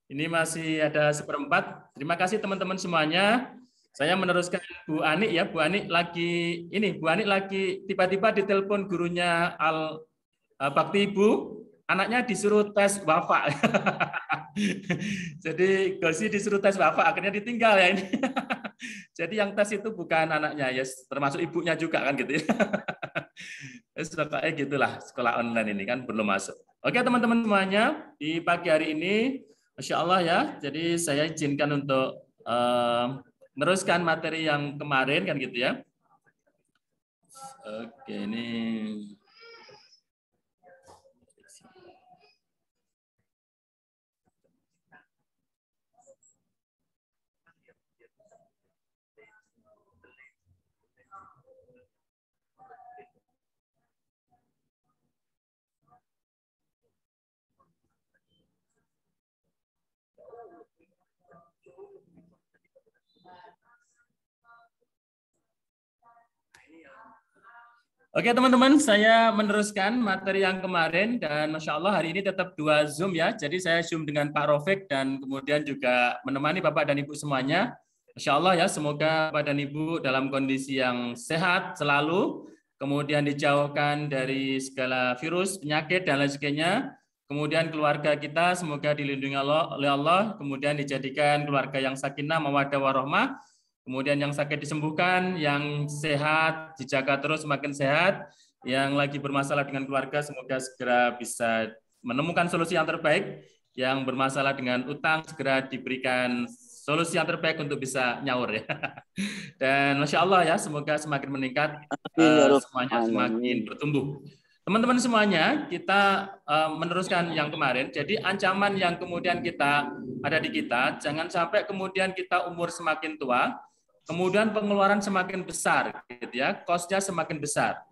ini masih ada 1/4. Terima kasih teman-teman semuanya. Saya meneruskan Bu Ani ya. Bu Ani lagi tiba-tiba ditelepon gurunya Bakti Ibu, anaknya disuruh tes wafa. Jadi Gosi disuruh tes wafa, akhirnya ditinggal ya ini. Jadi yang tes itu bukan anaknya, ya termasuk ibunya juga kan gitu ya. Kayak gitulah sekolah online ini kan belum masuk. Oke teman-teman semuanya, di pagi hari ini, Masya Allah ya. Jadi saya izinkan untuk meneruskan materi yang kemarin kan gitu ya. Oke ini. Oke teman-teman, saya meneruskan materi yang kemarin dan Masya Allah hari ini tetap 2 Zoom ya. Jadi saya Zoom dengan Pak Rofik dan kemudian juga menemani Bapak dan Ibu semuanya. Masya Allah ya, semoga Bapak dan Ibu dalam kondisi yang sehat selalu, kemudian dijauhkan dari segala virus, penyakit dan lain sebagainya. Kemudian keluarga kita semoga dilindungi oleh Allah, kemudian dijadikan keluarga yang sakinah, mawaddah warahmah. Kemudian yang sakit disembuhkan, yang sehat dijaga terus semakin sehat, yang lagi bermasalah dengan keluarga semoga segera bisa menemukan solusi yang terbaik, yang bermasalah dengan utang segera diberikan solusi yang terbaik untuk bisa nyaur ya. Dan Masya Allah ya, semoga semakin meningkat, semuanya semakin bertumbuh. Teman-teman semuanya, kita meneruskan yang kemarin. Jadi ancaman yang kemudian kita ada di kita, jangan sampai kemudian kita umur semakin tua, kemudian pengeluaran semakin besar, gitu ya, cost-nya semakin besar.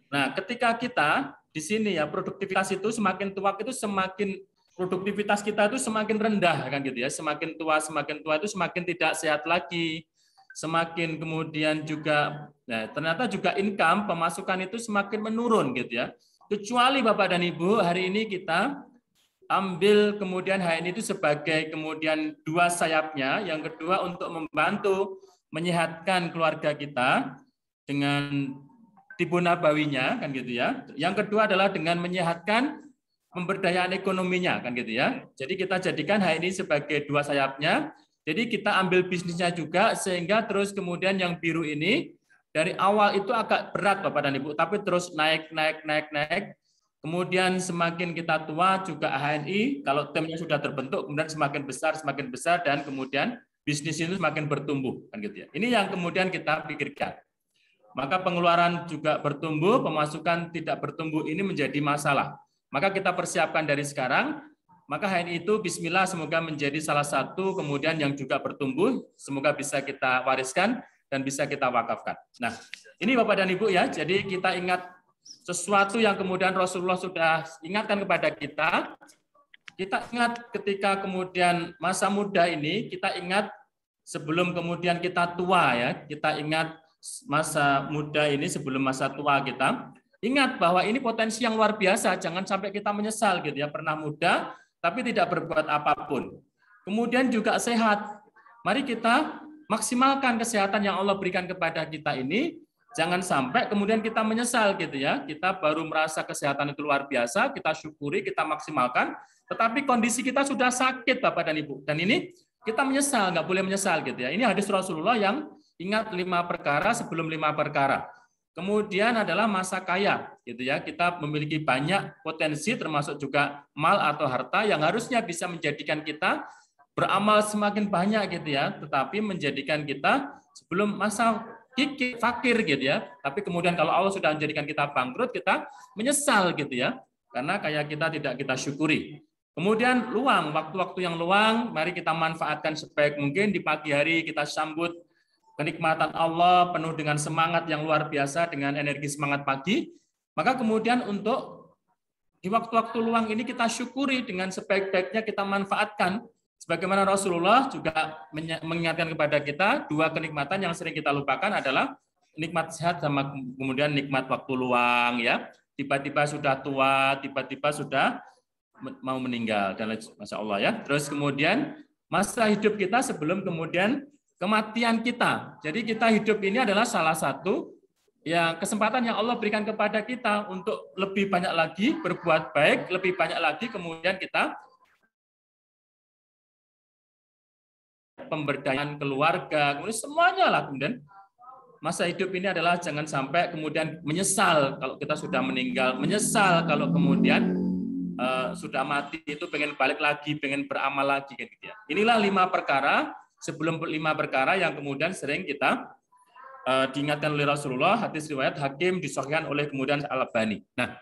Nah, ketika kita di sini ya produktivitas itu semakin tua itu semakin produktivitas kita itu semakin rendah kan gitu ya, semakin tua itu semakin tidak sehat lagi, semakin kemudian juga, nah ternyata juga income pemasukan itu semakin menurun gitu ya. Kecuali Bapak dan Ibu hari ini kita ambil kemudian HNI itu sebagai kemudian 2 sayapnya, yang kedua untuk membantu menyehatkan keluarga kita dengan tibu nabawinya kan gitu ya. Yang kedua adalah dengan menyehatkan pemberdayaan ekonominya kan gitu ya. Jadi kita jadikan HNI sebagai 2 sayapnya. Jadi kita ambil bisnisnya juga sehingga terus kemudian yang biru ini dari awal itu agak berat Bapak dan Ibu, tapi terus naik. Kemudian semakin kita tua juga HNI kalau timnya sudah terbentuk kemudian semakin besar dan kemudian bisnis itu semakin bertumbuh kan gitu ya. Ini yang kemudian kita pikirkan. Maka pengeluaran juga bertumbuh, pemasukan tidak bertumbuh ini menjadi masalah. Maka kita persiapkan dari sekarang. Maka HNI itu bismillah semoga menjadi salah satu kemudian yang juga bertumbuh, semoga bisa kita wariskan dan bisa kita wakafkan. Nah, ini Bapak dan Ibu ya. Jadi kita ingat sesuatu yang kemudian Rasulullah sudah ingatkan kepada kita. Kita ingat ketika kemudian masa muda ini, kita ingat sebelum kemudian kita tua ya, kita ingat masa muda ini sebelum masa tua kita. Ingat bahwa ini potensi yang luar biasa, jangan sampai kita menyesal gitu ya, pernah muda tapi tidak berbuat apapun. Kemudian juga sehat. Mari kita maksimalkan kesehatan yang Allah berikan kepada kita ini. Jangan sampai kemudian kita menyesal gitu ya. Kita baru merasa kesehatan itu luar biasa, kita syukuri, kita maksimalkan, tetapi kondisi kita sudah sakit Bapak dan Ibu. Dan ini kita menyesal, nggak boleh menyesal gitu ya. Ini hadis Rasulullah yang ingat 5 perkara sebelum 5 perkara. Kemudian adalah masa kaya gitu ya. Kita memiliki banyak potensi termasuk juga mal atau harta yang harusnya bisa menjadikan kita beramal semakin banyak gitu ya, tetapi menjadikan kita sebelum masa fakir gitu ya. Tapi kemudian kalau Allah sudah menjadikan kita bangkrut, kita menyesal gitu ya. Karena kayak kita tidak kita syukuri. Kemudian luang, waktu-waktu yang luang, mari kita manfaatkan sebaik mungkin. Di pagi hari kita sambut kenikmatan Allah penuh dengan semangat yang luar biasa, dengan energi semangat pagi. Maka kemudian untuk di waktu-waktu luang ini kita syukuri dengan sebaik-baiknya, kita manfaatkan. Sebagaimana Rasulullah juga mengingatkan kepada kita, 2 kenikmatan yang sering kita lupakan adalah nikmat sehat sama kemudian nikmat waktu luang ya. Tiba-tiba sudah tua, tiba-tiba sudah mau meninggal dan Masya Allah ya. Terus kemudian masa hidup kita sebelum kemudian kematian kita. Jadi kita hidup ini adalah salah satu yang kesempatan yang Allah berikan kepada kita untuk lebih banyak lagi berbuat baik, lebih banyak lagi kemudian kita pemberdayaan keluarga, kemudian semuanya lah. Kemudian masa hidup ini adalah jangan sampai kemudian menyesal kalau kita sudah meninggal, menyesal kalau kemudian sudah mati itu pengen balik lagi, pengen beramal lagi gitu ya. Inilah 5 perkara sebelum 5 perkara yang kemudian sering kita diingatkan oleh Rasulullah, hadis riwayat Hakim disahihkan oleh kemudian Al-Albani. Nah,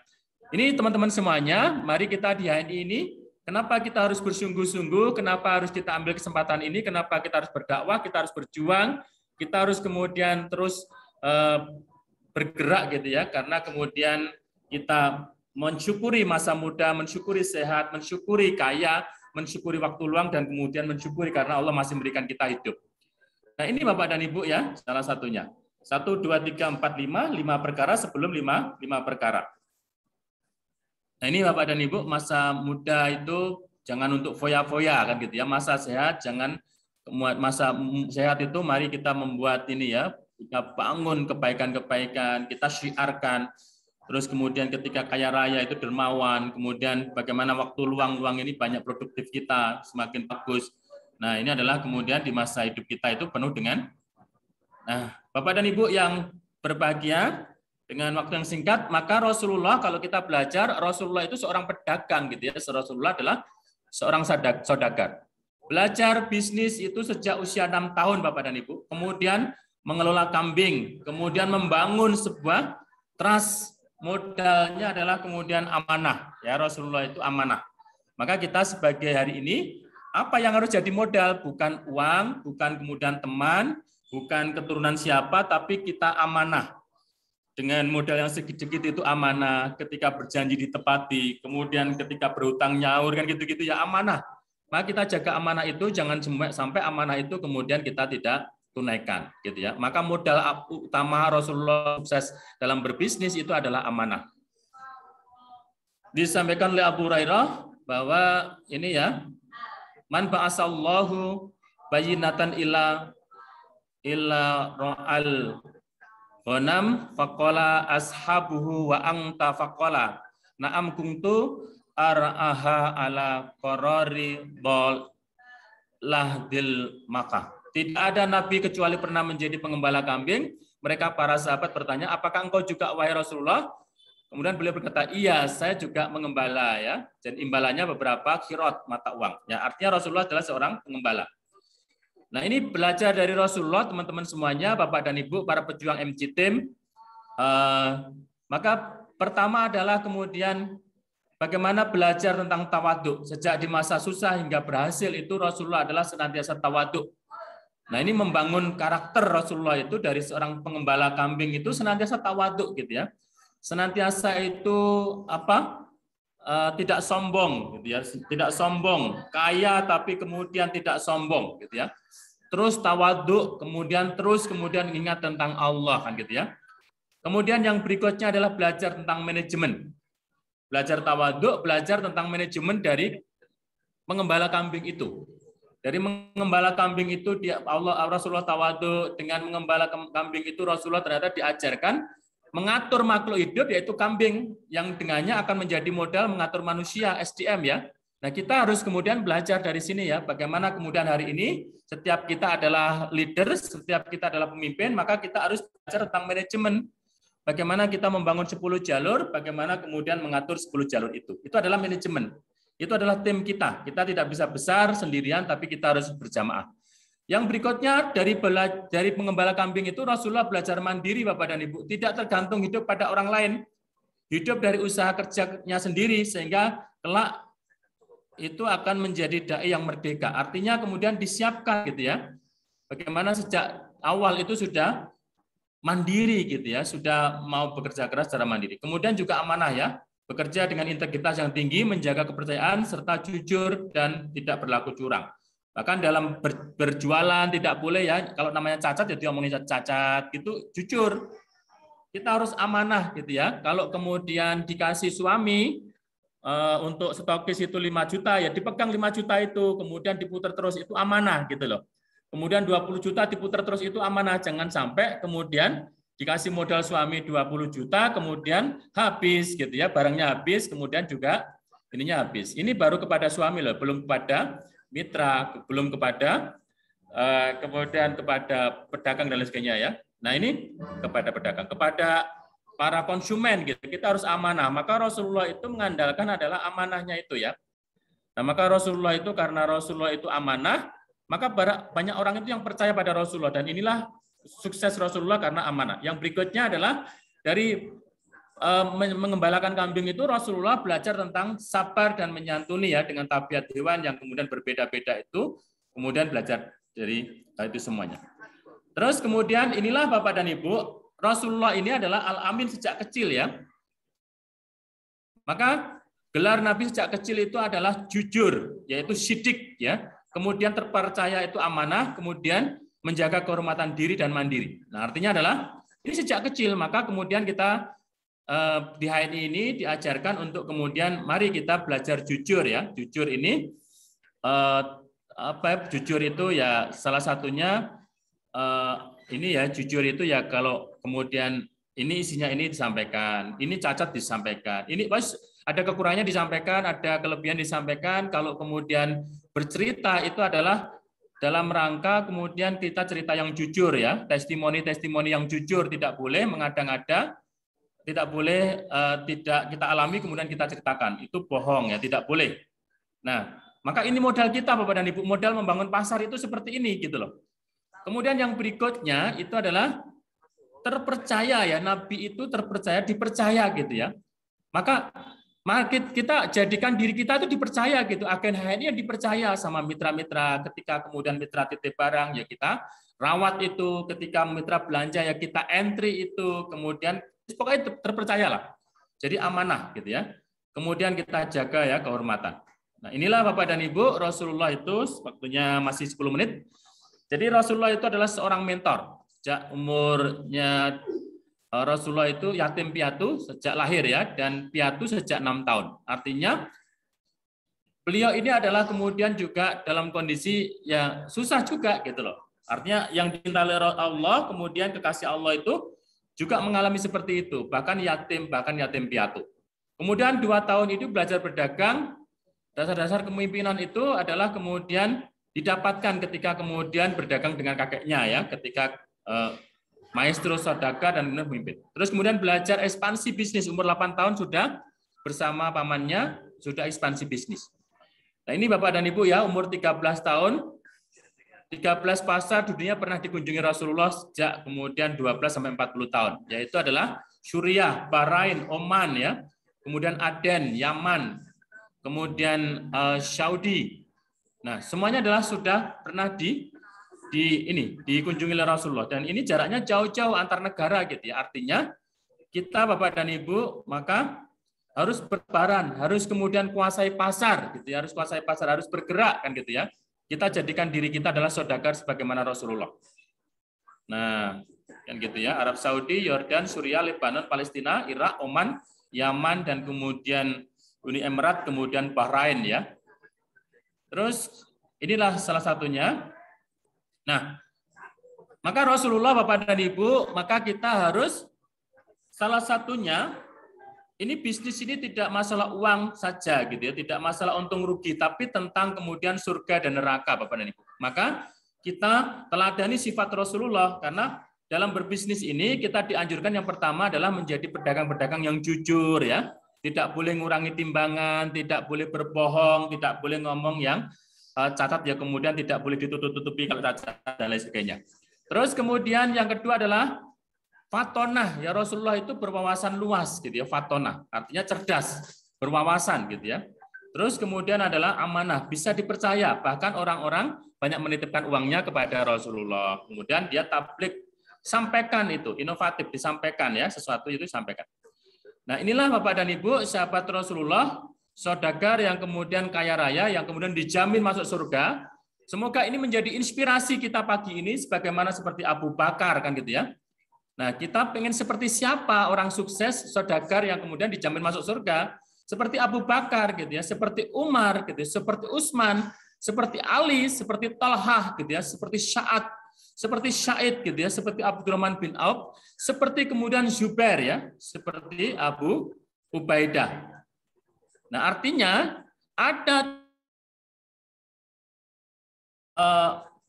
ini teman-teman semuanya, mari kita di HNI ini kenapa kita harus bersungguh-sungguh, kenapa harus kita ambil kesempatan ini, kenapa kita harus berdakwah, kita harus berjuang, kita harus kemudian terus bergerak gitu ya, karena kemudian kita mensyukuri masa muda, mensyukuri sehat, mensyukuri kaya, mensyukuri waktu luang, dan kemudian mensyukuri karena Allah masih memberikan kita hidup. Nah ini Bapak dan Ibu ya, salah satunya. 1, 2, 3, 4, 5, 5 perkara sebelum 5 perkara. Nah ini Bapak dan Ibu, masa muda itu jangan untuk foya-foya kan gitu ya. Masa sehat jangan, masa sehat itu mari kita membuat ini ya, kita bangun kebaikan-kebaikan, kita syiarkan. Terus kemudian ketika kaya raya itu dermawan, kemudian bagaimana waktu luang-luang ini banyak produktif kita semakin bagus. Nah ini adalah kemudian di masa hidup kita itu penuh dengan, nah Bapak dan Ibu yang berbahagia, dengan waktu yang singkat, maka Rasulullah kalau kita belajar, Rasulullah itu seorang pedagang gitu ya. Rasulullah adalah seorang saudagar. Belajar bisnis itu sejak usia 6 tahun Bapak dan Ibu. Kemudian mengelola kambing, kemudian membangun sebuah trust, modalnya adalah kemudian amanah. Ya, Rasulullah itu amanah. Maka kita sebagai hari ini, apa yang harus jadi modal? Bukan uang, bukan kemudian teman, bukan keturunan siapa, tapi kita amanah. Dengan modal yang sedikit itu amanah, ketika berjanji ditepati, kemudian ketika berhutang nyaur kan gitu-gitu ya amanah. Maka kita jaga amanah itu, jangan sampai amanah itu kemudian kita tidak tunaikan gitu ya. Maka modal utama Rasulullah sukses dalam berbisnis itu adalah amanah. Disampaikan oleh Abu Hurairah bahwa ini ya, man ba'asallahu bayyinatan illa ra'al ghanam faqala ashabuhu wa anta faqala na'am kuntu ar'aha ala qarari lahdil Makkah. Tidak ada nabi kecuali pernah menjadi pengembala kambing. Mereka para sahabat bertanya, apakah engkau juga wahai Rasulullah? Kemudian beliau berkata, iya, saya juga mengembala ya. Dan imbalannya beberapa kirot mata uang. Ya, artinya Rasulullah adalah seorang pengembala. Nah ini belajar dari Rasulullah, teman-teman semuanya, Bapak dan Ibu, para pejuang MC Team. Maka pertama adalah kemudian bagaimana belajar tentang tawaduk. Sejak di masa susah hingga berhasil itu Rasulullah adalah senantiasa tawaduk. Nah ini membangun karakter Rasulullah itu dari seorang pengembala kambing itu senantiasa tawaduk gitu ya. Senantiasa itu tidak sombong gitu ya, tidak sombong, kaya tapi kemudian tidak sombong gitu ya. Terus tawaduk, kemudian ingat tentang Allah kan gitu ya. Kemudian yang berikutnya adalah belajar tentang manajemen. Belajar tawaduk, belajar tentang manajemen dari pengembala kambing itu. Dari mengembala kambing itu Rasulullah tawadhu, dengan mengembala kambing itu Rasulullah ternyata diajarkan mengatur makhluk hidup, yaitu kambing, yang dengannya akan menjadi modal mengatur manusia, SDM ya. Nah, kita harus kemudian belajar dari sini ya, bagaimana kemudian hari ini setiap kita adalah leader, setiap kita adalah pemimpin, maka kita harus belajar tentang manajemen. Bagaimana kita membangun 10 jalur, bagaimana kemudian mengatur 10 jalur itu. Itu adalah manajemen. Itu adalah tim kita. Kita tidak bisa besar sendirian, tapi kita harus berjamaah. Yang berikutnya dari pengembala kambing itu Rasulullah belajar mandiri, Bapak dan Ibu. Tidak tergantung hidup pada orang lain. Hidup dari usaha kerjanya sendiri, sehingga kelak itu akan menjadi dai yang merdeka. Artinya kemudian disiapkan gitu ya. Bagaimana sejak awal itu sudah mandiri gitu ya, sudah mau bekerja keras secara mandiri. Kemudian juga amanah ya, bekerja dengan integritas yang tinggi, menjaga kepercayaan serta jujur dan tidak berlaku curang. Bahkan dalam berjualan tidak boleh ya, kalau namanya cacat ya diomongin cacat gitu, jujur. Kita harus amanah gitu ya. Kalau kemudian dikasih suami untuk stokis itu 5 juta, ya dipegang 5 juta itu, kemudian diputar terus, itu amanah gitu loh. Kemudian 20 juta diputar terus, itu amanah. Jangan sampai kemudian dikasih modal suami 20 juta, kemudian habis gitu ya, barangnya habis, kemudian juga ininya habis. Ini baru kepada suami loh, belum kepada mitra, belum kepada kemudian kepada pedagang dan lain sebagainya ya. Nah, ini kepada pedagang, kepada para konsumen gitu, kita harus amanah. Maka Rasulullah itu mengandalkan adalah amanahnya itu ya. Nah, maka Rasulullah itu, karena Rasulullah itu amanah, maka banyak orang itu yang percaya pada Rasulullah, dan inilah sukses Rasulullah karena amanah. Yang berikutnya adalah dari mengembalakan kambing itu Rasulullah belajar tentang sabar dan menyantuni ya, dengan tabiat hewan yang kemudian berbeda-beda itu, kemudian belajar dari itu semuanya. Terus kemudian inilah Bapak dan Ibu, Rasulullah ini adalah Al-Amin sejak kecil ya. Maka gelar Nabi sejak kecil itu adalah jujur, yaitu sidik ya. Kemudian terpercaya itu amanah, kemudian menjaga kehormatan diri dan mandiri. Nah, artinya adalah ini sejak kecil, maka kemudian kita di HNI ini diajarkan untuk kemudian mari kita belajar jujur ya. Jujur ini jujur itu ya salah satunya ini ya, jujur itu ya kalau kemudian ini isinya ini disampaikan, ini cacat disampaikan, ini ada kekurangannya disampaikan, ada kelebihan disampaikan. Kalau kemudian bercerita itu adalah dalam rangka kemudian kita cerita yang jujur ya, testimoni-testimoni yang jujur, tidak boleh mengada-ngada, tidak boleh tidak kita alami kemudian kita ceritakan, itu bohong ya, tidak boleh. Nah, maka ini modal kita Bapak dan Ibu, modal membangun pasar itu seperti ini gitu loh. Kemudian yang berikutnya itu adalah terpercaya ya, Nabi itu terpercaya, dipercaya gitu ya. Maka kita jadikan diri kita itu dipercaya gitu. Agen HNI yang dipercaya sama mitra-mitra, ketika kemudian mitra titip barang ya kita rawat itu, ketika mitra belanja ya kita entry itu, kemudian pokoknya terpercayalah. Jadi amanah gitu ya. Kemudian kita jaga ya kehormatan. Nah, inilah Bapak dan Ibu, Rasulullah itu waktunya masih 10 menit. Jadi Rasulullah itu adalah seorang mentor. Sejak umurnya Rasulullah itu yatim piatu sejak lahir ya, dan piatu sejak 6 tahun. Artinya beliau ini adalah kemudian juga dalam kondisi yang susah juga gitu loh. Artinya yang dicintai oleh Allah, kemudian kekasih Allah itu juga mengalami seperti itu, bahkan yatim piatu. Kemudian 2 tahun itu belajar berdagang. Dasar-dasar kepemimpinan itu adalah kemudian didapatkan ketika kemudian berdagang dengan kakeknya ya, ketika maestro sodaka dan kemudian pemimpin. Terus kemudian belajar ekspansi bisnis, umur 8 tahun sudah bersama pamannya sudah ekspansi bisnis. Nah, ini Bapak dan Ibu ya, umur 13 tahun, 13 pasar dunia pernah dikunjungi Rasulullah sejak kemudian 12 sampai 40 tahun, yaitu adalah Suriah, Bahrain, Oman ya, kemudian Aden, Yaman, kemudian Saudi. Nah, semuanya adalah sudah pernah dikunjungi oleh Rasulullah, dan ini jaraknya jauh-jauh antar negara gitu ya. Artinya kita Bapak dan Ibu maka harus berbaran, harus kemudian kuasai pasar gitu ya, harus kuasai pasar, harus bergerak kan gitu ya. Kita jadikan diri kita adalah saudagar sebagaimana Rasulullah. Nah, kan gitu ya, Arab Saudi, Yordan, Suriah, Lebanon, Palestina, Irak, Oman, Yaman, dan kemudian Uni Emirat, kemudian Bahrain ya. Terus Inilah salah satunya. Nah, maka Rasulullah, Bapak dan Ibu, maka kita harus salah satunya, ini bisnis ini tidak masalah uang saja gitu ya, tidak masalah untung rugi, tapi tentang kemudian surga dan neraka, Bapak dan Ibu. Maka kita teladani sifat Rasulullah, karena dalam berbisnis ini kita dianjurkan yang pertama adalah menjadi pedagang-pedagang yang jujur ya. Tidak boleh ngurangi timbangan, tidak boleh berbohong, tidak boleh ngomong yang cacat ya, kemudian tidak boleh ditutup-tutupi kalau cacat dan lain sebagainya. Terus kemudian yang kedua adalah fatonah, ya Rasulullah itu berwawasan luas gitu ya, fatonah artinya cerdas, berwawasan gitu ya. Terus kemudian adalah amanah, bisa dipercaya, bahkan orang-orang banyak menitipkan uangnya kepada Rasulullah. Kemudian dia tablik, sampaikan itu, inovatif, disampaikan ya, sesuatu itu disampaikan. Nah, inilah Bapak dan Ibu, sahabat Rasulullah, saudagar yang kemudian kaya raya, yang kemudian dijamin masuk surga. Semoga ini menjadi inspirasi kita pagi ini, sebagaimana seperti Abu Bakar kan gitu ya. Nah, kita pengen seperti siapa orang sukses, saudagar yang kemudian dijamin masuk surga, seperti Abu Bakar gitu ya, seperti Umar gitu ya, seperti Utsman, seperti Ali, seperti Talhah gitu ya, seperti Sa'ad, seperti Sa'id gitu ya, seperti Abdurrahman bin Auf, seperti kemudian Zubair ya, seperti Abu Ubaidah. Nah, artinya ada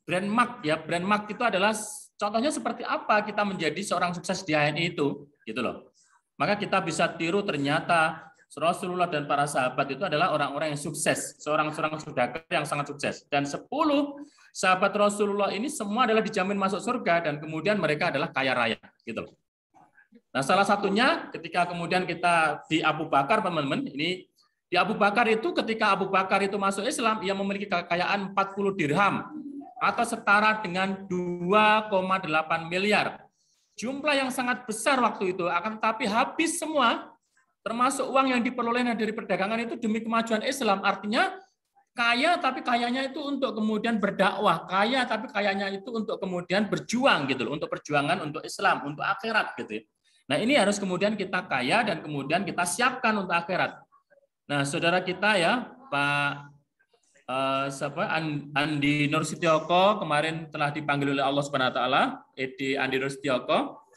brand mark ya, brand mark itu adalah contohnya seperti apa kita menjadi seorang sukses di HNI itu, gitu loh. Maka kita bisa tiru, ternyata Rasulullah dan para sahabat itu adalah orang-orang yang sukses, seorang saudagar yang sangat sukses. Dan 10 sahabat Rasulullah ini semua adalah dijamin masuk surga dan kemudian mereka adalah kaya raya, gitu loh. Nah, salah satunya ketika kemudian kita di Abu Bakar, teman-teman, ini di Abu Bakar itu ketika Abu Bakar itu masuk Islam, ia memiliki kekayaan 40 dirham atau setara dengan 2,8 miliar. Jumlah yang sangat besar waktu itu, akan tetapi habis semua, termasuk uang yang diperoleh dari perdagangan itu demi kemajuan Islam. Artinya kaya, tapi kayanya itu untuk kemudian berdakwah, kaya tapi kayanya itu untuk kemudian berjuang gitu loh, untuk perjuangan untuk Islam, untuk akhirat gitu. Nah, ini harus kemudian kita kaya dan kemudian kita siapkan untuk akhirat. Nah, saudara kita ya, Pak Andi Nur Setioko kemarin telah dipanggil oleh Allah Subhanahu wa taala, Edi Andi Nur Setioko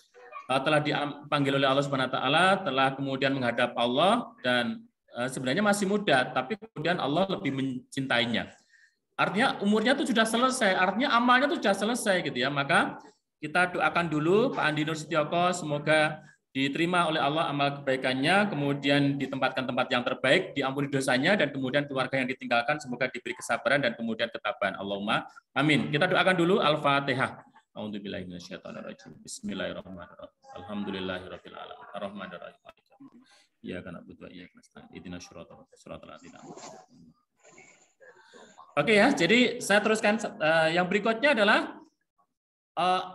telah dipanggil oleh Allah Subhanahu wa taala, telah kemudian menghadap Allah dan sebenarnya masih muda, tapi kemudian Allah lebih mencintainya. Artinya umurnya itu sudah selesai, artinya amalnya itu sudah selesai gitu ya. Maka kita doakan dulu Pak Andi Nur Setioko semoga diterima oleh Allah amal kebaikannya, kemudian ditempatkan tempat yang terbaik, diampuni dosanya, dan kemudian keluarga yang ditinggalkan semoga diberi kesabaran dan kemudian ketabahan. Allahumma amin. Kita doakan dulu Al-Fatihah. A'udzubillahi minasyaitonirrajim. Bismillahirrahmanirrahim. Alhamdulillahirabbil alamin. Arrahmanirrahim. Iyyaka na'budu wa iyyaka nasta'in. Ihdinas siratal ladzina an'amta 'alaihim. Oke ya, jadi saya teruskan yang berikutnya adalah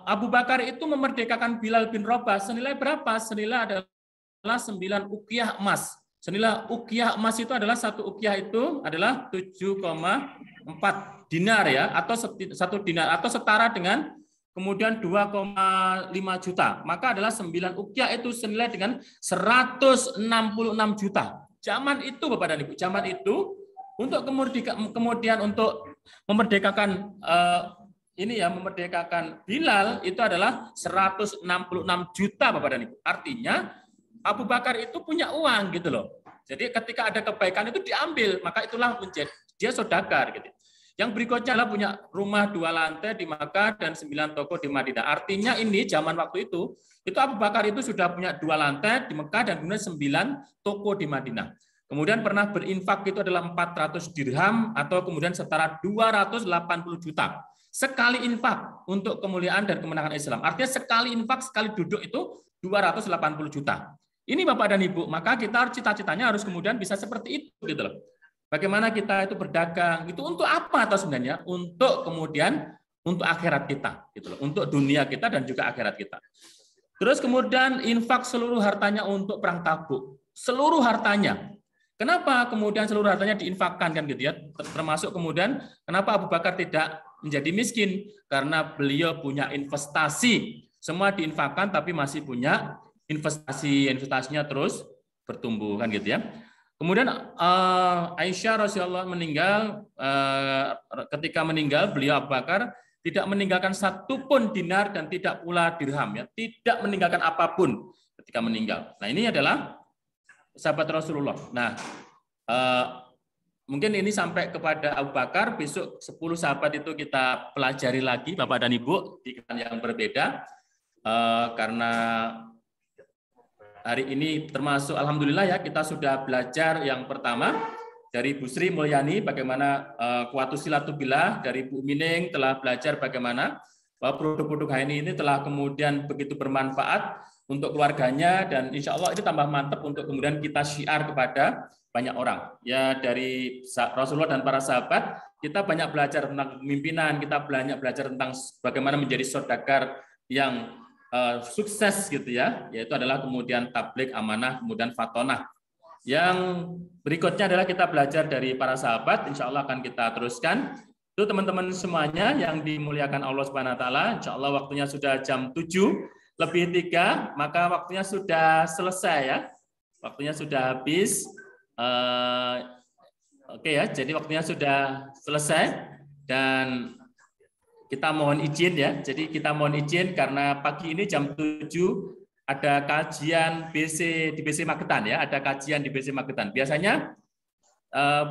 Abu Bakar itu memerdekakan Bilal bin Rabah senilai berapa? Senilai adalah 9 uqiyah emas. Senilai uqiyah emas itu adalah satu uqiyah itu adalah 7,4 dinar ya, atau 1 dinar atau setara dengan kemudian 2,5 juta. Maka adalah 9 uqiyah itu senilai dengan 166 juta. Zaman itu Bapak dan Ibu, zaman itu untuk kemudian untuk memerdekakan memerdekakan Bilal itu adalah 166 juta Bapak dan Ibu. Artinya Abu Bakar itu punya uang gitu loh. Jadi ketika ada kebaikan itu diambil, maka itulah menjadi dia saudagar gitu. Yang berikutnya adalah punya rumah 2 lantai di Makkah dan 9 toko di Madinah. Artinya ini zaman waktu itu Abu Bakar itu sudah punya 2 lantai di Mekah dan kemudian 9 toko di Madinah. Kemudian pernah berinfak itu adalah 400 dirham atau kemudian setara 280 juta. Sekali infak untuk kemuliaan dan kemenangan Islam. Artinya sekali infak, sekali duduk itu 280 juta. Ini Bapak dan Ibu, maka kita cita-citanya harus kemudian bisa seperti itu gitu loh. Bagaimana kita itu berdagang, itu untuk apa atau sebenarnya? Untuk kemudian untuk akhirat kita gitu loh, untuk dunia kita dan juga akhirat kita. Terus kemudian infak seluruh hartanya untuk perang Tabuk. Seluruh hartanya. Kenapa kemudian seluruh hartanya diinfakkan kan gitu ya? Termasuk kemudian kenapa Abu Bakar tidak menjadi miskin? Karena beliau punya investasi. Semua diinfakkan tapi masih punya investasinya terus bertumbuh kan gitu ya. Kemudian Aisyah Rasulullah meninggal, ketika meninggal beliau Abu Bakar tidak meninggalkan satupun dinar dan tidak pula dirham, ya, tidak meninggalkan apapun ketika meninggal. Nah, ini adalah sahabat Rasulullah. Nah, mungkin ini sampai kepada Abu Bakar, besok 10 sahabat itu kita pelajari lagi Bapak dan Ibu di kegiatan yang berbeda, karena hari ini termasuk alhamdulillah ya kita sudah belajar yang pertama dari Bu Sri Mulyani bagaimana Quwwatus Silatubillah, dari Bu Mining telah belajar bagaimana bahwa produk-produk HNI ini telah kemudian begitu bermanfaat untuk keluarganya, dan insya Allah ini tambah mantap untuk kemudian kita syiar kepada banyak orang. Ya, dari Rasulullah dan para sahabat kita banyak belajar tentang kepemimpinan, kita banyak belajar tentang bagaimana menjadi saudagar yang sukses gitu ya, yaitu adalah kemudian tabligh, amanah, kemudian fatonah. Yang berikutnya adalah kita belajar dari para sahabat, insya Allah akan kita teruskan. Itu teman-teman semuanya yang dimuliakan Allah Subhanahu wa taala, insya Allah waktunya sudah jam 7:03, maka waktunya sudah selesai ya. Waktunya sudah habis. Oke ya, jadi waktunya sudah selesai dan kita mohon izin ya. Jadi kita mohon izin karena pagi ini jam 7 ada kajian BC di BC Magetan ya, ada kajian di BC Magetan. Biasanya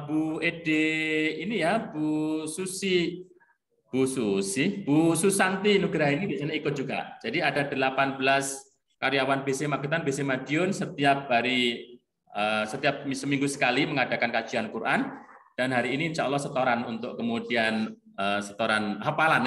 Bu Ede ini ya, Bu Susanti Nugraha ini biasanya ikut juga. Jadi ada 18 karyawan BC Magetan, BC Madiun setiap hari, setiap seminggu sekali mengadakan kajian Quran, dan hari ini insya Allah setoran untuk kemudian setoran hafalan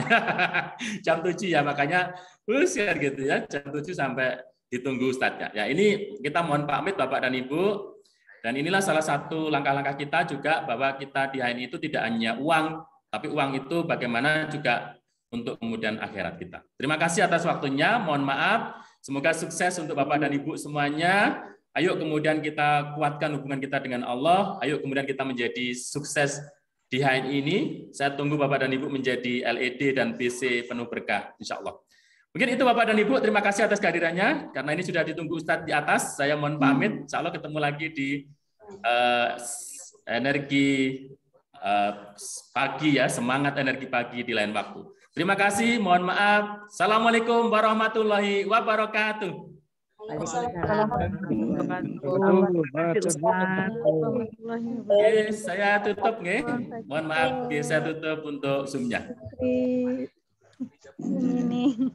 jam 7 ya, makanya usiar gitu ya, jam 7 sampai ditunggu Ustadz ya. Ini kita mohon pamit Bapak dan Ibu, dan inilah salah satu langkah-langkah kita juga bahwa kita di HNI itu tidak hanya uang, tapi uang itu bagaimana juga untuk kemudian akhirat kita. Terima kasih atas waktunya, mohon maaf, semoga sukses untuk Bapak dan Ibu semuanya. Ayo kemudian kita kuatkan hubungan kita dengan Allah, ayo kemudian kita menjadi sukses di HNI ini. Saya tunggu Bapak dan Ibu menjadi LED dan BC penuh berkah, insya Allah. Mungkin itu Bapak dan Ibu, terima kasih atas kehadirannya. Karena ini sudah ditunggu Ustadz di atas, saya mohon pamit. Insya Allah ketemu lagi di energi pagi ya, semangat energi pagi di lain waktu. Terima kasih, mohon maaf. Assalamualaikum warahmatullahi wabarakatuh. Saya tutup nih. Mohon maaf, saya tutup untuk Zoom-nya. Ini